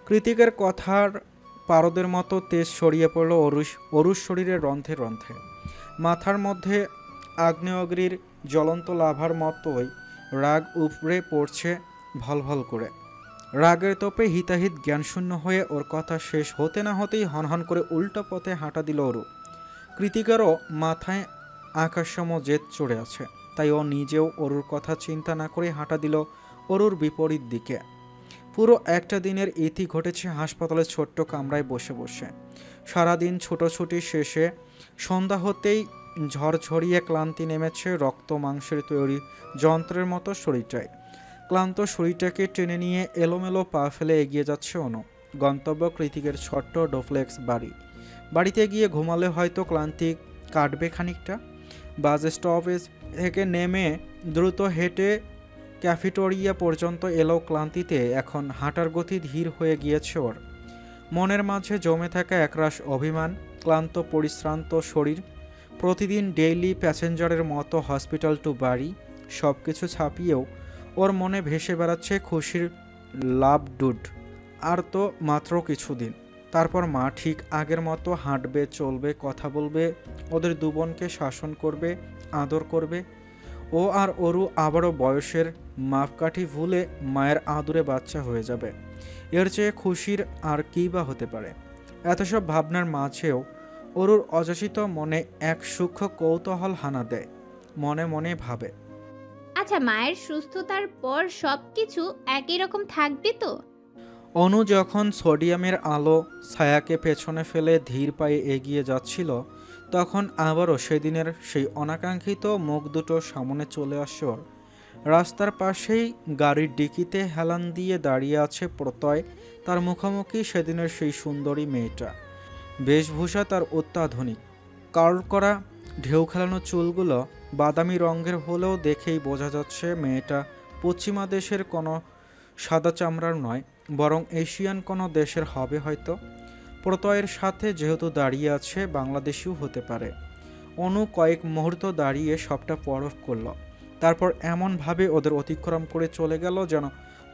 কৃতিকের কথার পারদের মতো তেজ ছড়িয়ে পড়ল অরুর শরীরের রন্ধ্রে রন্ধ্রে। মাথার মধ্যে আগ্নেয়গিরির জ্বলন্ত লাভার মতোই রাগ উপড়ে পড়ছে ভলভল করে। রাগের তোপে হিতাহিত জ্ঞানশূন্য হয়ে ওর কথা শেষ হতে না হতেই হনহন করে উল্টো পথে হাঁটা দিল অরু। কৃতিকেরও মাথায় আকাশসম জেদ চড়ে আছে, তাই ও নিজেও অরুর কথা চিন্তা না করে হাঁটা দিল অরুর বিপরীত দিকে। পুরো একটা দিনের ইতি ঘটেছে হাসপাতালের ছোট্ট কামরায় বসে বসে। সারাদিন ছোটোছুটি শেষে সন্ধ্যা হতেই ঝরঝরিয়ে ক্লান্তি নেমেছে রক্ত মাংসের তৈরি যন্ত্রের মতো শরীরটায়। ক্লান্ত শরীরটাকে টেনে নিয়ে এলোমেলো পা ফেলে এগিয়ে যাচ্ছে অনু। গন্তব্য কৃতিকের ছোট্ট ডোফ্লেক্স বাড়ি। বাড়িতে গিয়ে ঘুমালে হয়তো ক্লান্তি কাটবে খানিকটা। বাস স্টপেজ থেকে নেমে দ্রুত হেঁটে ক্যাফেটেরিয়া পর্যন্ত এলো ক্লান্তিতে এখন হাঁটার গতি ধীর হয়ে গিয়েছে ওর। মনের মাঝে জমে থাকা একরাশ অভিমান, ক্লান্ত পরিশ্রান্ত শরীর, প্রতিদিন ডেইলি প্যাসেঞ্জারের মতো হসপিটাল টু বাড়ি, সব কিছু ছাপিয়েও ওর মনে ভেসে বেড়াচ্ছে খুশির লাভ ডুড। আর তো মাত্র কিছুদিন, তারপর মা ঠিক আগের মতো হাঁটবে, চলবে, কথা বলবে, ওদের দুবোনকে শাসন করবে, আদর করবে। ও আর অরু আবারও বয়সের মাপকাঠি ভুলে মায়ের আদুরে বাচ্চা হয়ে যাবে। এর চেয়ে খুশির আর কী বা হতে পারে? এত সব ভাবনার মাঝেও অরুর অযাচিত মনে এক সূক্ষ্ম কৌতূহল হানা দেয়। মনে মনে ভাবে, আচ্ছা, মায়ের সুস্থতার পর সব কিছু একই রকম থাকবে তো? অনু যখন সোডিয়ামের আলো ছায়াকে পেছনে ফেলে ধীর পায়ে এগিয়ে যাচ্ছিল, তখন আবারও সেদিনের সেই অনাকাঙ্ক্ষিত মুখ দুটো সামনে চলে আসে ওর। রাস্তার পাশেই গাড়ির ডিকিতে হেলান দিয়ে দাঁড়িয়ে আছে প্রত্যয়। তার মুখোমুখি সেদিনের সেই সুন্দরী মেয়েটা। বেশভূষা তার অত্যাধুনিক, কার্ল করা ঢেউ খেলানো চুলগুলো বাদামি রঙের হলেও দেখেই বোঝা যাচ্ছে মেয়েটা পশ্চিমা দেশের কোনো সাদা চামড়ার নয়, বরং এশিয়ান কোনো দেশের হবে হয়তো। প্রত্যয়ের সাথে যেহেতু দাঁড়িয়ে আছে, বাংলাদেশিও হতে পারে। অনু কয়েক মুহূর্ত দাঁড়িয়ে সবটা পরখ করল, তারপর এমনভাবে ওদের অতিক্রম করে চলে গেল যেন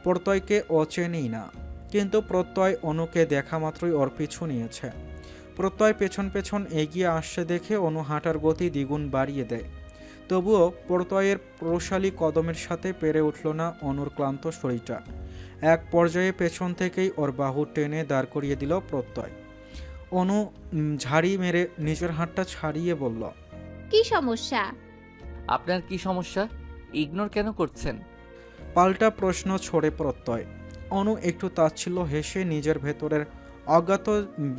প্রত্যয়কে অচেনেই না। কিন্তু প্রত্যয় অনুকে দেখা মাত্রই ওর পিছু নিয়েছে। প্রত্যয় পেছন পেছন এগিয়ে আসছে দেখে অনু হাঁটার গতি দ্বিগুণ বাড়িয়ে দেয়। তবুও প্রত্যয়ের প্রশালী কদমের সাথে পেরে উঠল না অনুর ক্লান্ত শরীরটা। এক পর্যায়ে পেছন থেকেই ওর বাহু টেনে দাঁড় করিয়ে দিল প্রত্যয়। অনু ঝাড়ি মেরে নিজের হাতটা ছাড়িয়ে বলল, কি সমস্যা? আপনার কি সমস্যা? ইগনোর কেন করছেন? পাল্টা প্রশ্ন ছড়ে প্রত্যয়। অনু একটু তাচ্ছিল্য হেসে নিজের ভেতরের অজ্ঞাত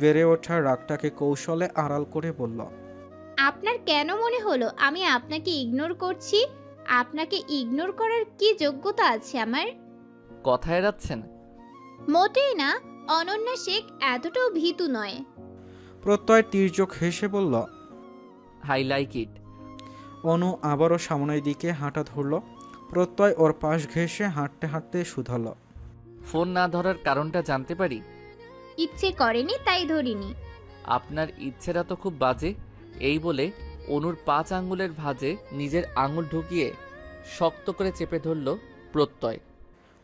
বেড়ে ওঠা রাগটাকে কৌশলে আড়াল করে বলল, আপনার কেন মনে হলো আমি আপনাকে ইগনোর করছি? আপনাকে ইগনোর করার কি যোগ্যতা আছে আমার? কথা এড়াচ্ছেন? মোটেই না। অনন্যা শেখ এতটাও ভীতু নয়। প্রত্যয় তীর্যক হেসে বলল। High like it. অনু আবারও সামনের দিকে হাঁটা ধরল। প্রত্যয় ওর পাশ ঘেঁষে হাঁটতে হাঁটতে শুধালো, ফোন না ধরার কারণটা জানতে পারি? ইচ্ছে করেনি তাই ধরিনি। আপনার ইচ্ছেটা তো খুব বাজে। এই বলে অনুর 5 আঙ্গুলের ভাঁজে নিজের আঙুল ঢুকিয়ে শক্ত করে চেপে ধরল প্রত্যয়।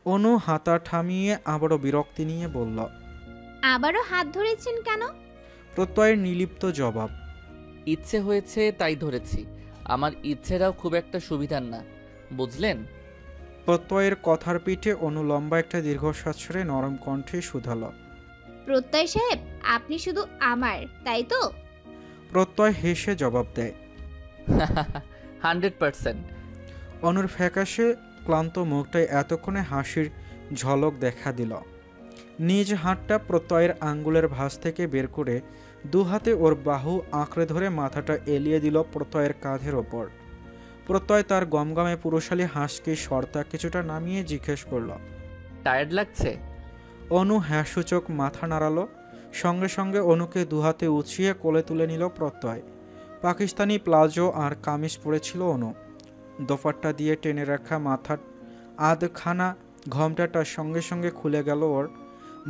অনু হাতা থামিয়ে আবারও বিরক্তি নিয়ে বলল, আবারও হাত ধরেছেন কেন? প্রত্যয়ের নির্লিপ্ত জবাব, ইচ্ছে হয়েছে তাই ধরেছি। আমার ইচ্ছেটাও খুব একটা সুবিধার না, বুঝলেন? প্রত্যয়ের কথার পিঠে অনু লম্বা একটা দীর্ঘশ্বাস ছেড়ে নরম কণ্ঠে শুধালো, প্রত্যয় সাহেব, আপনি শুধু আমার, তাই তো? প্রত্যয় হেসে জবাব দেয়। 100%। অনুর ফ্যাকাশে ক্লান্ত মুখটায় এতক্ষণে হাসির ঝলক দেখা দিল। নিজ হাতটা প্রত্যয়ের আঙ্গুলের ভাঁজ থেকে বের করে দু হাতে ওর বাহু আঁকড়ে ধরে মাথাটা এলিয়ে দিল প্রত্যয়ের কাঁধের ওপর। প্রত্যয় তার গমগমে পুরুষালী হাঁসকে সর্তা কিছুটা নামিয়ে জিজ্ঞেস করল, টায়ার্ড লাগছে? অনু হ্যাঁসূচক মাথা নাড়ালো। সঙ্গে সঙ্গে অনুকে দুহাতে উছিয়ে কোলে তুলে নিল প্রত্যয়। পাকিস্তানি প্লাজো আর কামিজ পরেছিল অনু। দোপাট্টা দিয়ে টেনে রাখা মাথার আধখানা ঘোমটাটার সঙ্গে সঙ্গে খুলে গেল ওর।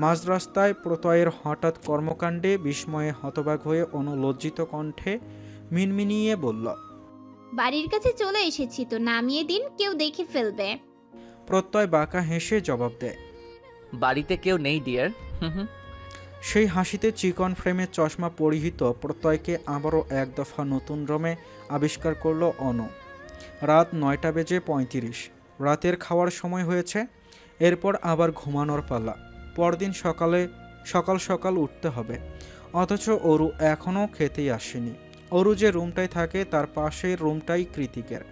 মাঝ রাস্তায় প্রত্যয়ের হঠাৎ কর্মকাণ্ডে বিস্ময়ে হতবাক হয়ে অনু লজ্জিত কণ্ঠে মিনমিনিয়ে বলল, বাড়ির কাছে চলে এসেছি তো, নামিয়ে দিন, কেউ দেখে ফেলবে। প্রত্যয় বাঁকা হেসে জবাব দেয়। বাড়িতে কেউ নেই ডিয়ার। সেই হাসিতে চিকন ফ্রেমের চশমা পরিহিত প্রত্যয়কে আবারও এক দফা নতুন রমে আবিষ্কার করল অনু। রাত 9:35। রাতের খাওয়ার সময় হয়েছে। এরপর আবার ঘুমানোর পালা। পরদিন সকাল সকাল উঠতে হবে। অথচ অরু এখনও খেতেই আসেনি। অরু যে রুমটায় থাকে তার পাশের রুমটাই কৃতিকের।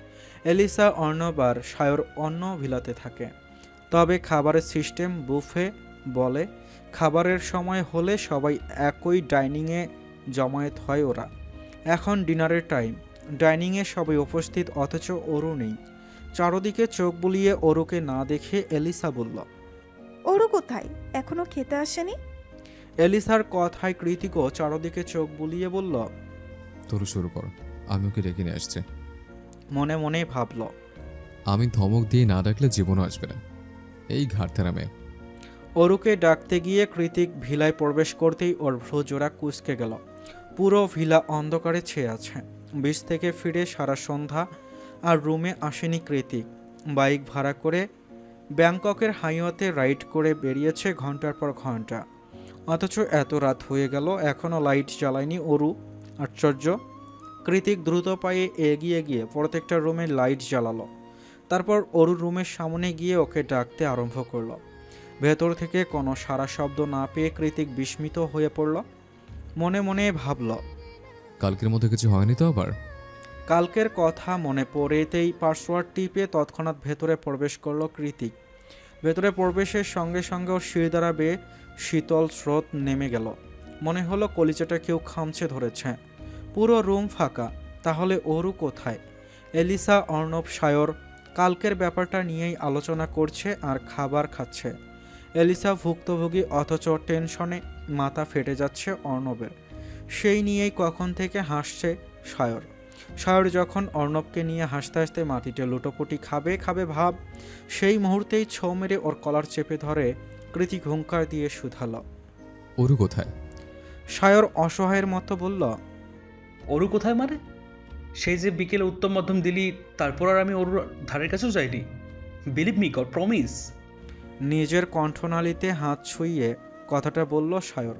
এলিসা, অর্ণব আর সায়র অন্য ভিলাতে থাকে। তবে খাবারের সিস্টেম বুফে বলে। খাবারের সময় হলে সবাই একই ডাইনিংয়ে জমায়েত হয় ওরা। এখন ডিনারের টাইম। ডাইনিংয়ে সবাই উপস্থিত, অথচ অরু নেই। চারদিকে চোখ বুলিয়ে অরুকে না দেখে এলিসা বলল, ওরও কোথায়? এখনো খেতে আসেনি? এলিসার কথায় কৃতিকও চারদিকে চোখ বুলিয়ে বলল, তোর শুরু কর, আমি ওকে ডেকে নিয়ে আসছি। মনে মনে ভাবল, আমি ধমক দিয়ে না ডাকলে জীবনও আসবে না এই ঘাটতেরা মেয়ে। অরুকে ডাকতে গিয়ে কৃতিক ভিলায় প্রবেশ করতেই ওর ভ্রুজোড়া কুঁচকে গেল। পুরো ভিলা অন্ধকারে ছেয়ে আছে। বিচ থেকে ফিরে সারা সন্ধ্যা আর রুমে আসেনি কৃতিক। বাইক ভাড়া করে ব্যাংককের হাইওয়েতে রাইড করে বেরিয়েছে ঘন্টার পর ঘন্টা। অথচ এত রাত হয়ে গেল এখনও লাইট জ্বালায়নি অরু। আশ্চর্য। কৃতিক দ্রুত পায়ে এগিয়ে গিয়ে প্রত্যেকটা রুমে লাইট জ্বালালো। তারপর অরুর রুমের সামনে গিয়ে ওকে ডাকতে আরম্ভ করলো। ভেতর থেকে কোনো সারা শব্দ না পেয়ে কৃতিক বিস্মিত হয়ে পড়ল। মনে মনে ভাবল, কালকের মতো কিছু হয়নি তো আবার? কালকের কথা মনে পড়েতেই পাসওয়ার্ড টিপে তৎক্ষণাৎ ভেতরে প্রবেশ করল কৃতিক। ভেতরে প্রবেশের সঙ্গে সঙ্গে ওর শিরদাঁড়া বেয়ে শীতল স্রোত নেমে গেল। মনে হলো কলিজাটা কেউ খামচে ধরেছে। পুরো রুম ফাঁকা। তাহলে অরু কোথায়? এলিসা, অর্ণব, সায়র কালকের ব্যাপারটা নিয়েই আলোচনা করছে আর খাবার খাচ্ছে। এলিসা ভুক্তভোগী, অথচ টেনশনে মাথা ফেটে যাচ্ছে অর্ণবের। সেই নিয়েই কখন থেকে হাসছে সায়র। সায়র যখন অর্ণবকে নিয়ে হাসতে হাসতে মাটিতে লুটোপুটি খাবে ভাব, সেই মুহূর্তেই ছৌ মেরে ওর কলার চেপে ধরে কৃতিক হুঙ্কার দিয়ে শুধালো, ওরু কোথায়? সায়র অসহায়ের মতো বলল, অরু কোথায় মানে? সেই যে বিকেলে উত্তম মধ্যম দিলি, তারপর আর আমি ওর ধারের কাছেও যাইনি। Believe me, god promise. নিজের কণ্ঠনালীতে হাত ছুঁয়ে কথাটা বলল সায়র।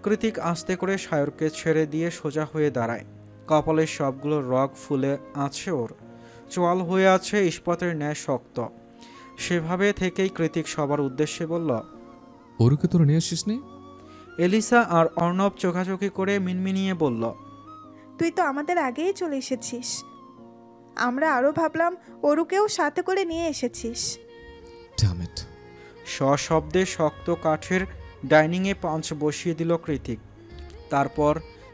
কৃতিক আস্তে করে সায়রকে ছেড়ে দিয়ে সোজা হয়ে দাঁড়ায়। কপালের সবগুলো রগ ফুলে আছে ওর, চোয়াল হয়ে আছে ইস্পাতের ন্যায় শক্ত। সেভাবে থেকেই কৃতিক সবার উদ্দেশ্যে বলল, অরুকে তোরা নিয়ে আসিস নি? এলিসা আর অর্ণব চোখাচোখি করে মিনমিনিয়ে বলল, তুই তো আমাদের আগেই চলে এসেছিস। আমরা আরও ভাবলাম অরুকেও সাথে করে নিয়ে এসেছিস। Damn it. সশব্দে শক্ত কাঠের ডাইনিংয়ে পাঞ্চ বসিয়ে দিল কৃতিক। তারপর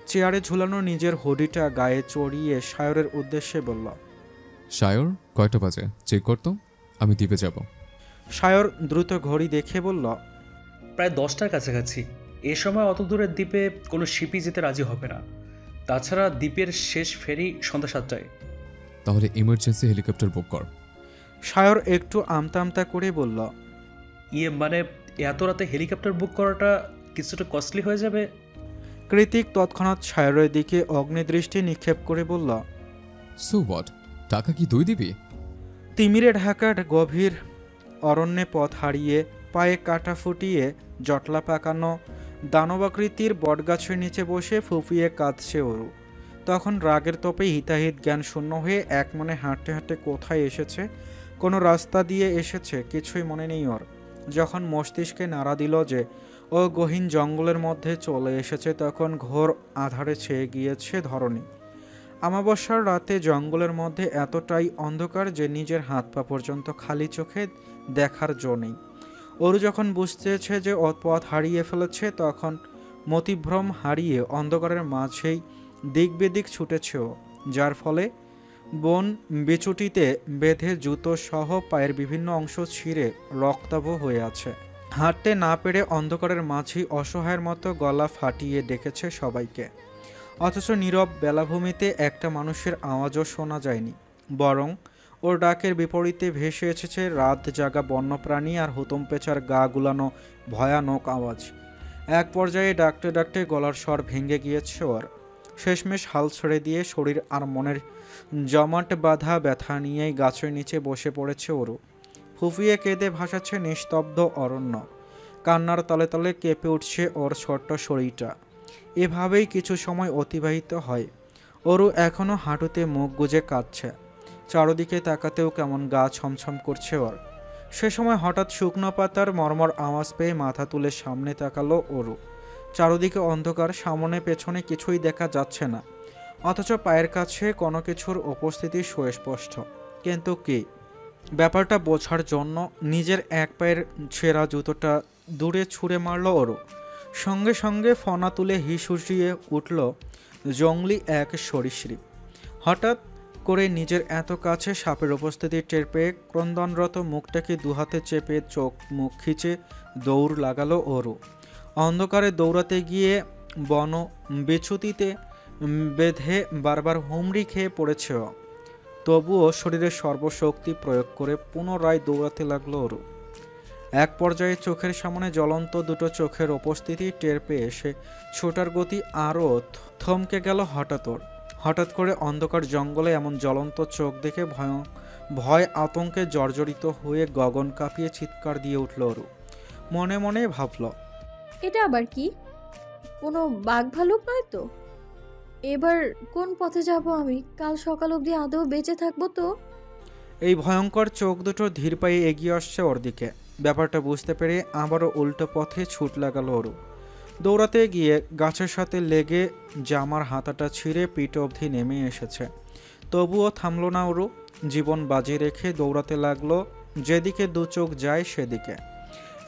চেয়ারে ঝুলানো নিজের হুডিটা গায়ে চড়িয়ে সায়রের উদ্দেশ্যে বলল, সায়র, কয়টা বাজে চেক করতো, আমি দ্বীপে যাব। সায়র দ্রুত ঘড়ি দেখে বলল, প্রায় 10টার কাছাকাছি। এ সময় অত দূরের দ্বীপে কোনো শিপই যেতে রাজি হবে না। তাছাড়া দ্বীপের শেষ ফেরি সন্ধ্যা 7টায়। তাহলে ইমার্জেন্সি হেলিকপ্টার বুক কর। সায়র একটু আমতা আমতা করে বলল, মানে এত রাতে হেলিকপ্টার বুক করাটা কিছুটা কস্টলি হয়ে যাবে। কৃতিক তৎক্ষণাৎ সায়রের দিকে অগ্নিদৃষ্টি নিক্ষেপ করে বলল, সো হোয়াট, টাকা কি 2 দিবি? তিমিরে ঢাকার গভীর অরণ্যে পথ হারিয়ে পায়ে কাটা ফুটিয়ে জটলা পাকানো দানবাকৃতির বটগাছের নিচে বসে ফুপিয়ে কাঁদছে অরু। তখন রাগের তোপে হিতাহিত জ্ঞান শূন্য হয়ে এক মনে হাঁটতে হাঁটতে কোথায় এসেছে, কোনো রাস্তা দিয়ে এসেছে কিছুই মনে নেই ওর। যখন মস্তিষ্কে নাড়া দিল যে ও গহীন জঙ্গলের মধ্যে চলে এসেছে, তখন ঘোর আধারে ছেয়ে গিয়েছে ধরণী। আমাবস্যার রাতে জঙ্গলের মধ্যে এতটাই অন্ধকার যে নিজের হাত পা পর্যন্ত খালি চোখে দেখার জো নেই। ওর যখন বুঝতেছে যে ও পথ হারিয়ে ফেলেছে, তখন মতিভ্রম হারিয়ে অন্ধকারের মাঝেই দিক বেদিক ছুটেছে ও, যার ফলে বন বিচুটিতে বেঁধে জুতো সহ পায়ের বিভিন্ন অংশ ছিঁড়ে রক্তাভ হয়ে আছে। হাঁটতে না পেরে অন্ধকারের মাঝেই অসহায়ের মতো গলা ফাটিয়ে ডেকেছে সবাইকে। অথচ নীরব বেলাভূমিতে একটা মানুষের আওয়াজও শোনা যায়নি, বরং ওর ডাকের বিপরীতে ভেসে এসেছে রাত জাগা বন্যপ্রাণী আর হুতুম পেঁচার গা গুলানো ভয়ানক আওয়াজ। এক পর্যায়ে ডাকতে ডাকতে গলার স্বর ভেঙে গিয়েছে ওর। শেষমেশ হাল ছেড়ে দিয়ে শরীর আর মনের জমাট বাঁধা ব্যথা নিয়েই গাছের নিচে বসে পড়েছে ওরু। ফুফিয়ে কেঁদে ভাসাচ্ছে নিস্তব্ধ অরণ্য, কান্নার তলে তলে কেঁপে উঠছে ওর ছোট্ট শরীরটা। এভাবেই কিছু সময় অতিবাহিত হয়। অরু এখনও হাঁটুতে মুখ গুজে কাঁদছে, চারদিকে তাকাতেও কেমন গা ছমছম করছে ওর। সে সময় হঠাৎ শুকনো পাতার মর্মর আওয়াজ পেয়ে মাথা তুলে সামনে তাকালো অরু। চারদিকে অন্ধকার, সামনে পেছনে কিছুই দেখা যাচ্ছে না, অথচ পায়ের কাছে কোনো কিছুর উপস্থিতি সুস্পষ্ট। কিন্তু কি? ব্যাপারটা বোঝার জন্য নিজের এক পায়ের ছেঁড়া জুতোটা দূরে ছুঁড়ে মারল অরু। সঙ্গে সঙ্গে ফনা তুলে হিসুসিয়ে উঠল জংলি এক সরীসৃপ। হঠাৎ করে নিজের এত কাছে সাপের উপস্থিতি টের পেয়ে ক্রন্দনরত মুখটাকে দুহাতে চেপে চোখ মুখ খিচে দৌড় লাগালো অরু। অন্ধকারে দৌড়াতে গিয়ে বন বিচ্যুতিতে বেঁধে বারবার হুমড়ি খেয়ে পড়েছে ও। তবুও শরীরের সর্বশক্তি প্রয়োগ করে পুনরায় দৌড়াতে লাগলো অরু। এক পর্যায়ে চোখের সামনে জ্বলন্ত দুটো চোখের উপস্থিতি টের পেয়ে সে ছোটার গতি আরও থমকে গেল হঠাৎ ওর। হঠাৎ করে অন্ধকার জঙ্গলে এমন জ্বলন্ত চোখ দেখে ভয় আতঙ্কে জর্জরিত হয়ে গগন কাঁপিয়ে চিৎকার দিয়ে উঠল অরু। মনে মনে ভাবল, এটা আবার কি? কোনো বাঘ ভালুক নয় তো? এবার কোন পথে যাব আমি? কাল সকাল অবধি আদৌ বেঁচে থাকবো তো? এই ভয়ঙ্কর চোখ দুটো ধীর পায়ে এগিয়ে আসছে ওর দিকে। ব্যাপারটা বুঝতে পেরে আবারও উল্টো পথে ছুট লাগালো অরু। দৌড়াতে গিয়ে গাছের সাথে লেগে জামার হাতাটা ছিঁড়ে পিঠ অবধি নেমে এসেছে। তবুও থামল না অরু। জীবন বাজি রেখে দৌড়াতে লাগলো যেদিকে দু চোখ যায় সেদিকে।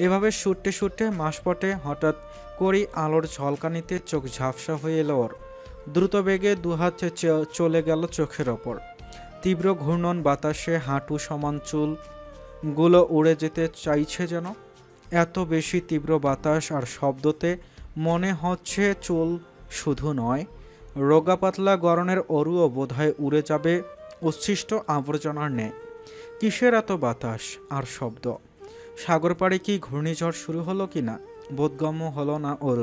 এভাবে ছুটতে ছুটতে মাসপটে হঠাৎ করি আলোর ঝলকানিতে চোখ ঝাপসা হয়ে এলো ওর। দ্রুত বেগে দুহাত চলে গেল চোখের ওপর। তীব্র ঘূর্ণন বাতাসে হাঁটু সমান চুলগুলো উড়ে যেতে চাইছে যেন। এত বেশি তীব্র বাতাস আর শব্দতে মনে হচ্ছে চুল শুধু নয়, রোগা পাতলা গরনের অরুও বোধহয় উড়ে যাবে উচ্ছিষ্ট আবর্জনার ন্যায়। কিসের এত বাতাস আর শব্দ? সাগর পাড়ে কি ঘূর্ণিঝড় শুরু হলো কি না বোধগম্য হলো না ওর।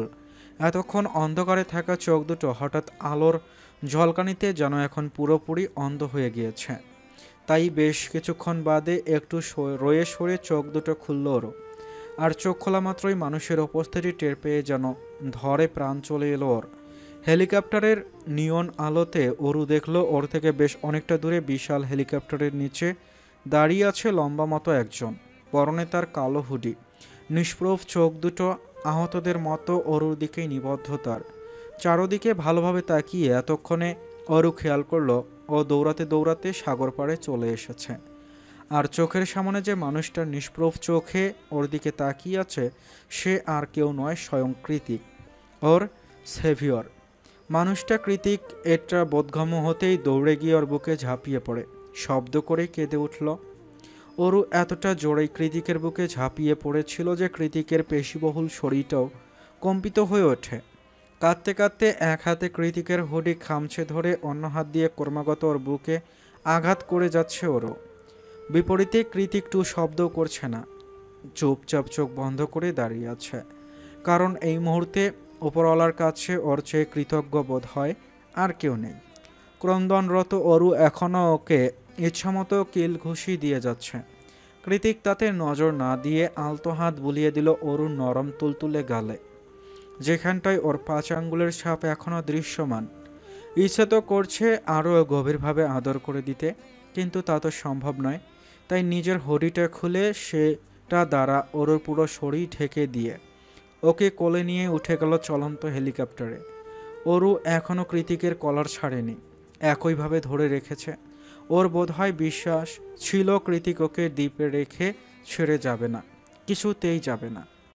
এতক্ষণ অন্ধকারে থাকা চোখ দুটো হঠাৎ আলোর ঝলকানিতে যেন এখন পুরোপুরি অন্ধ হয়ে গিয়েছে। তাই বেশ কিছুক্ষণ বাদে একটু রয়ে সরে চোখ দুটো খুলল ওরও। আর চোখ খোলা মাত্রই মানুষের উপস্থিতি টের পেয়ে যেন ধরে প্রাণ চলে এলো ওর। হেলিকপ্টারের নিয়ন আলোতে অরু দেখল ওর থেকে বেশ অনেকটা দূরে বিশাল হেলিকপ্টারের নিচে দাঁড়িয়ে আছে লম্বা মতো একজন, পরনে তার কালো হুডি, নিষ্প্রভ চোখ দুটো আহতদের মতো অরুর দিকেই নিবদ্ধ তার। চারদিকে ভালোভাবে তাকিয়ে এতক্ষণে অরু খেয়াল করলো ও দৌড়াতে দৌড়াতে সাগর পাড়ে চলে এসেছে। আর চোখের সামনে যে মানুষটা নিষ্প্রভ চোখে ওর দিকে তাকিয়ে আছে সে আর কেউ নয়, স্বয়ং কৃতিক, ওর সেভিয়র। মানুষটা কৃতিক এটা বোধগম্য হতেই দৌড়ে গিয়ে ওর বুকে ঝাঁপিয়ে পড়ে শব্দ করে কেঁদে উঠল। অরু এতটা জোরেই কৃতিকের বুকে ঝাঁপিয়ে পড়েছিল যে কৃতিকের পেশিবহুল শরীরটাও কম্পিত হয়ে ওঠে। কাঁদতে কাঁদতে এক হাতে কৃতিকের হুডি খামছে ধরে অন্য হাত দিয়ে ক্রমাগত ওর বুকে আঘাত করে যাচ্ছে ওরও। বিপরীতে কৃতিক টু শব্দও করছে না, চুপচাপ চোখ বন্ধ করে দাঁড়িয়ে আছে। কারণ এই মুহূর্তে উপরওয়ালার কাছে ওর চেয়ে কৃতজ্ঞ বোধ হয় আর কেউ নেই। ক্রন্দনরত অরু এখনও ওকে ইচ্ছামতো কিল ঘুষি দিয়ে যাচ্ছে। কৃতিক তাতে নজর না দিয়ে আলতো হাত বুলিয়ে দিল অরুর নরম তুলতুলে গালে, যেখানটায় ওর 5 আঙ্গুলের ছাপ এখনও দৃশ্যমান। ইচ্ছে তো করছে আরও গভীরভাবে আদর করে দিতে, কিন্তু তা তো সম্ভব নয়। তাই নিজের হুডিটা খুলে সেটা দ্বারা অরুর পুরো শরীর ঢেকে দিয়ে ওকে কোলে নিয়ে উঠে গেল চলন্ত হেলিকপ্টারে। অরু এখনও কৃতিকের কলার ছাড়েনি, একইভাবে ধরে রেখেছে। ওর বোধহয় বিশ্বাস ছিল কৃতিক ওকে দ্বীপে রেখে ছেড়ে যাবে না, কিছুতেই যাবে না।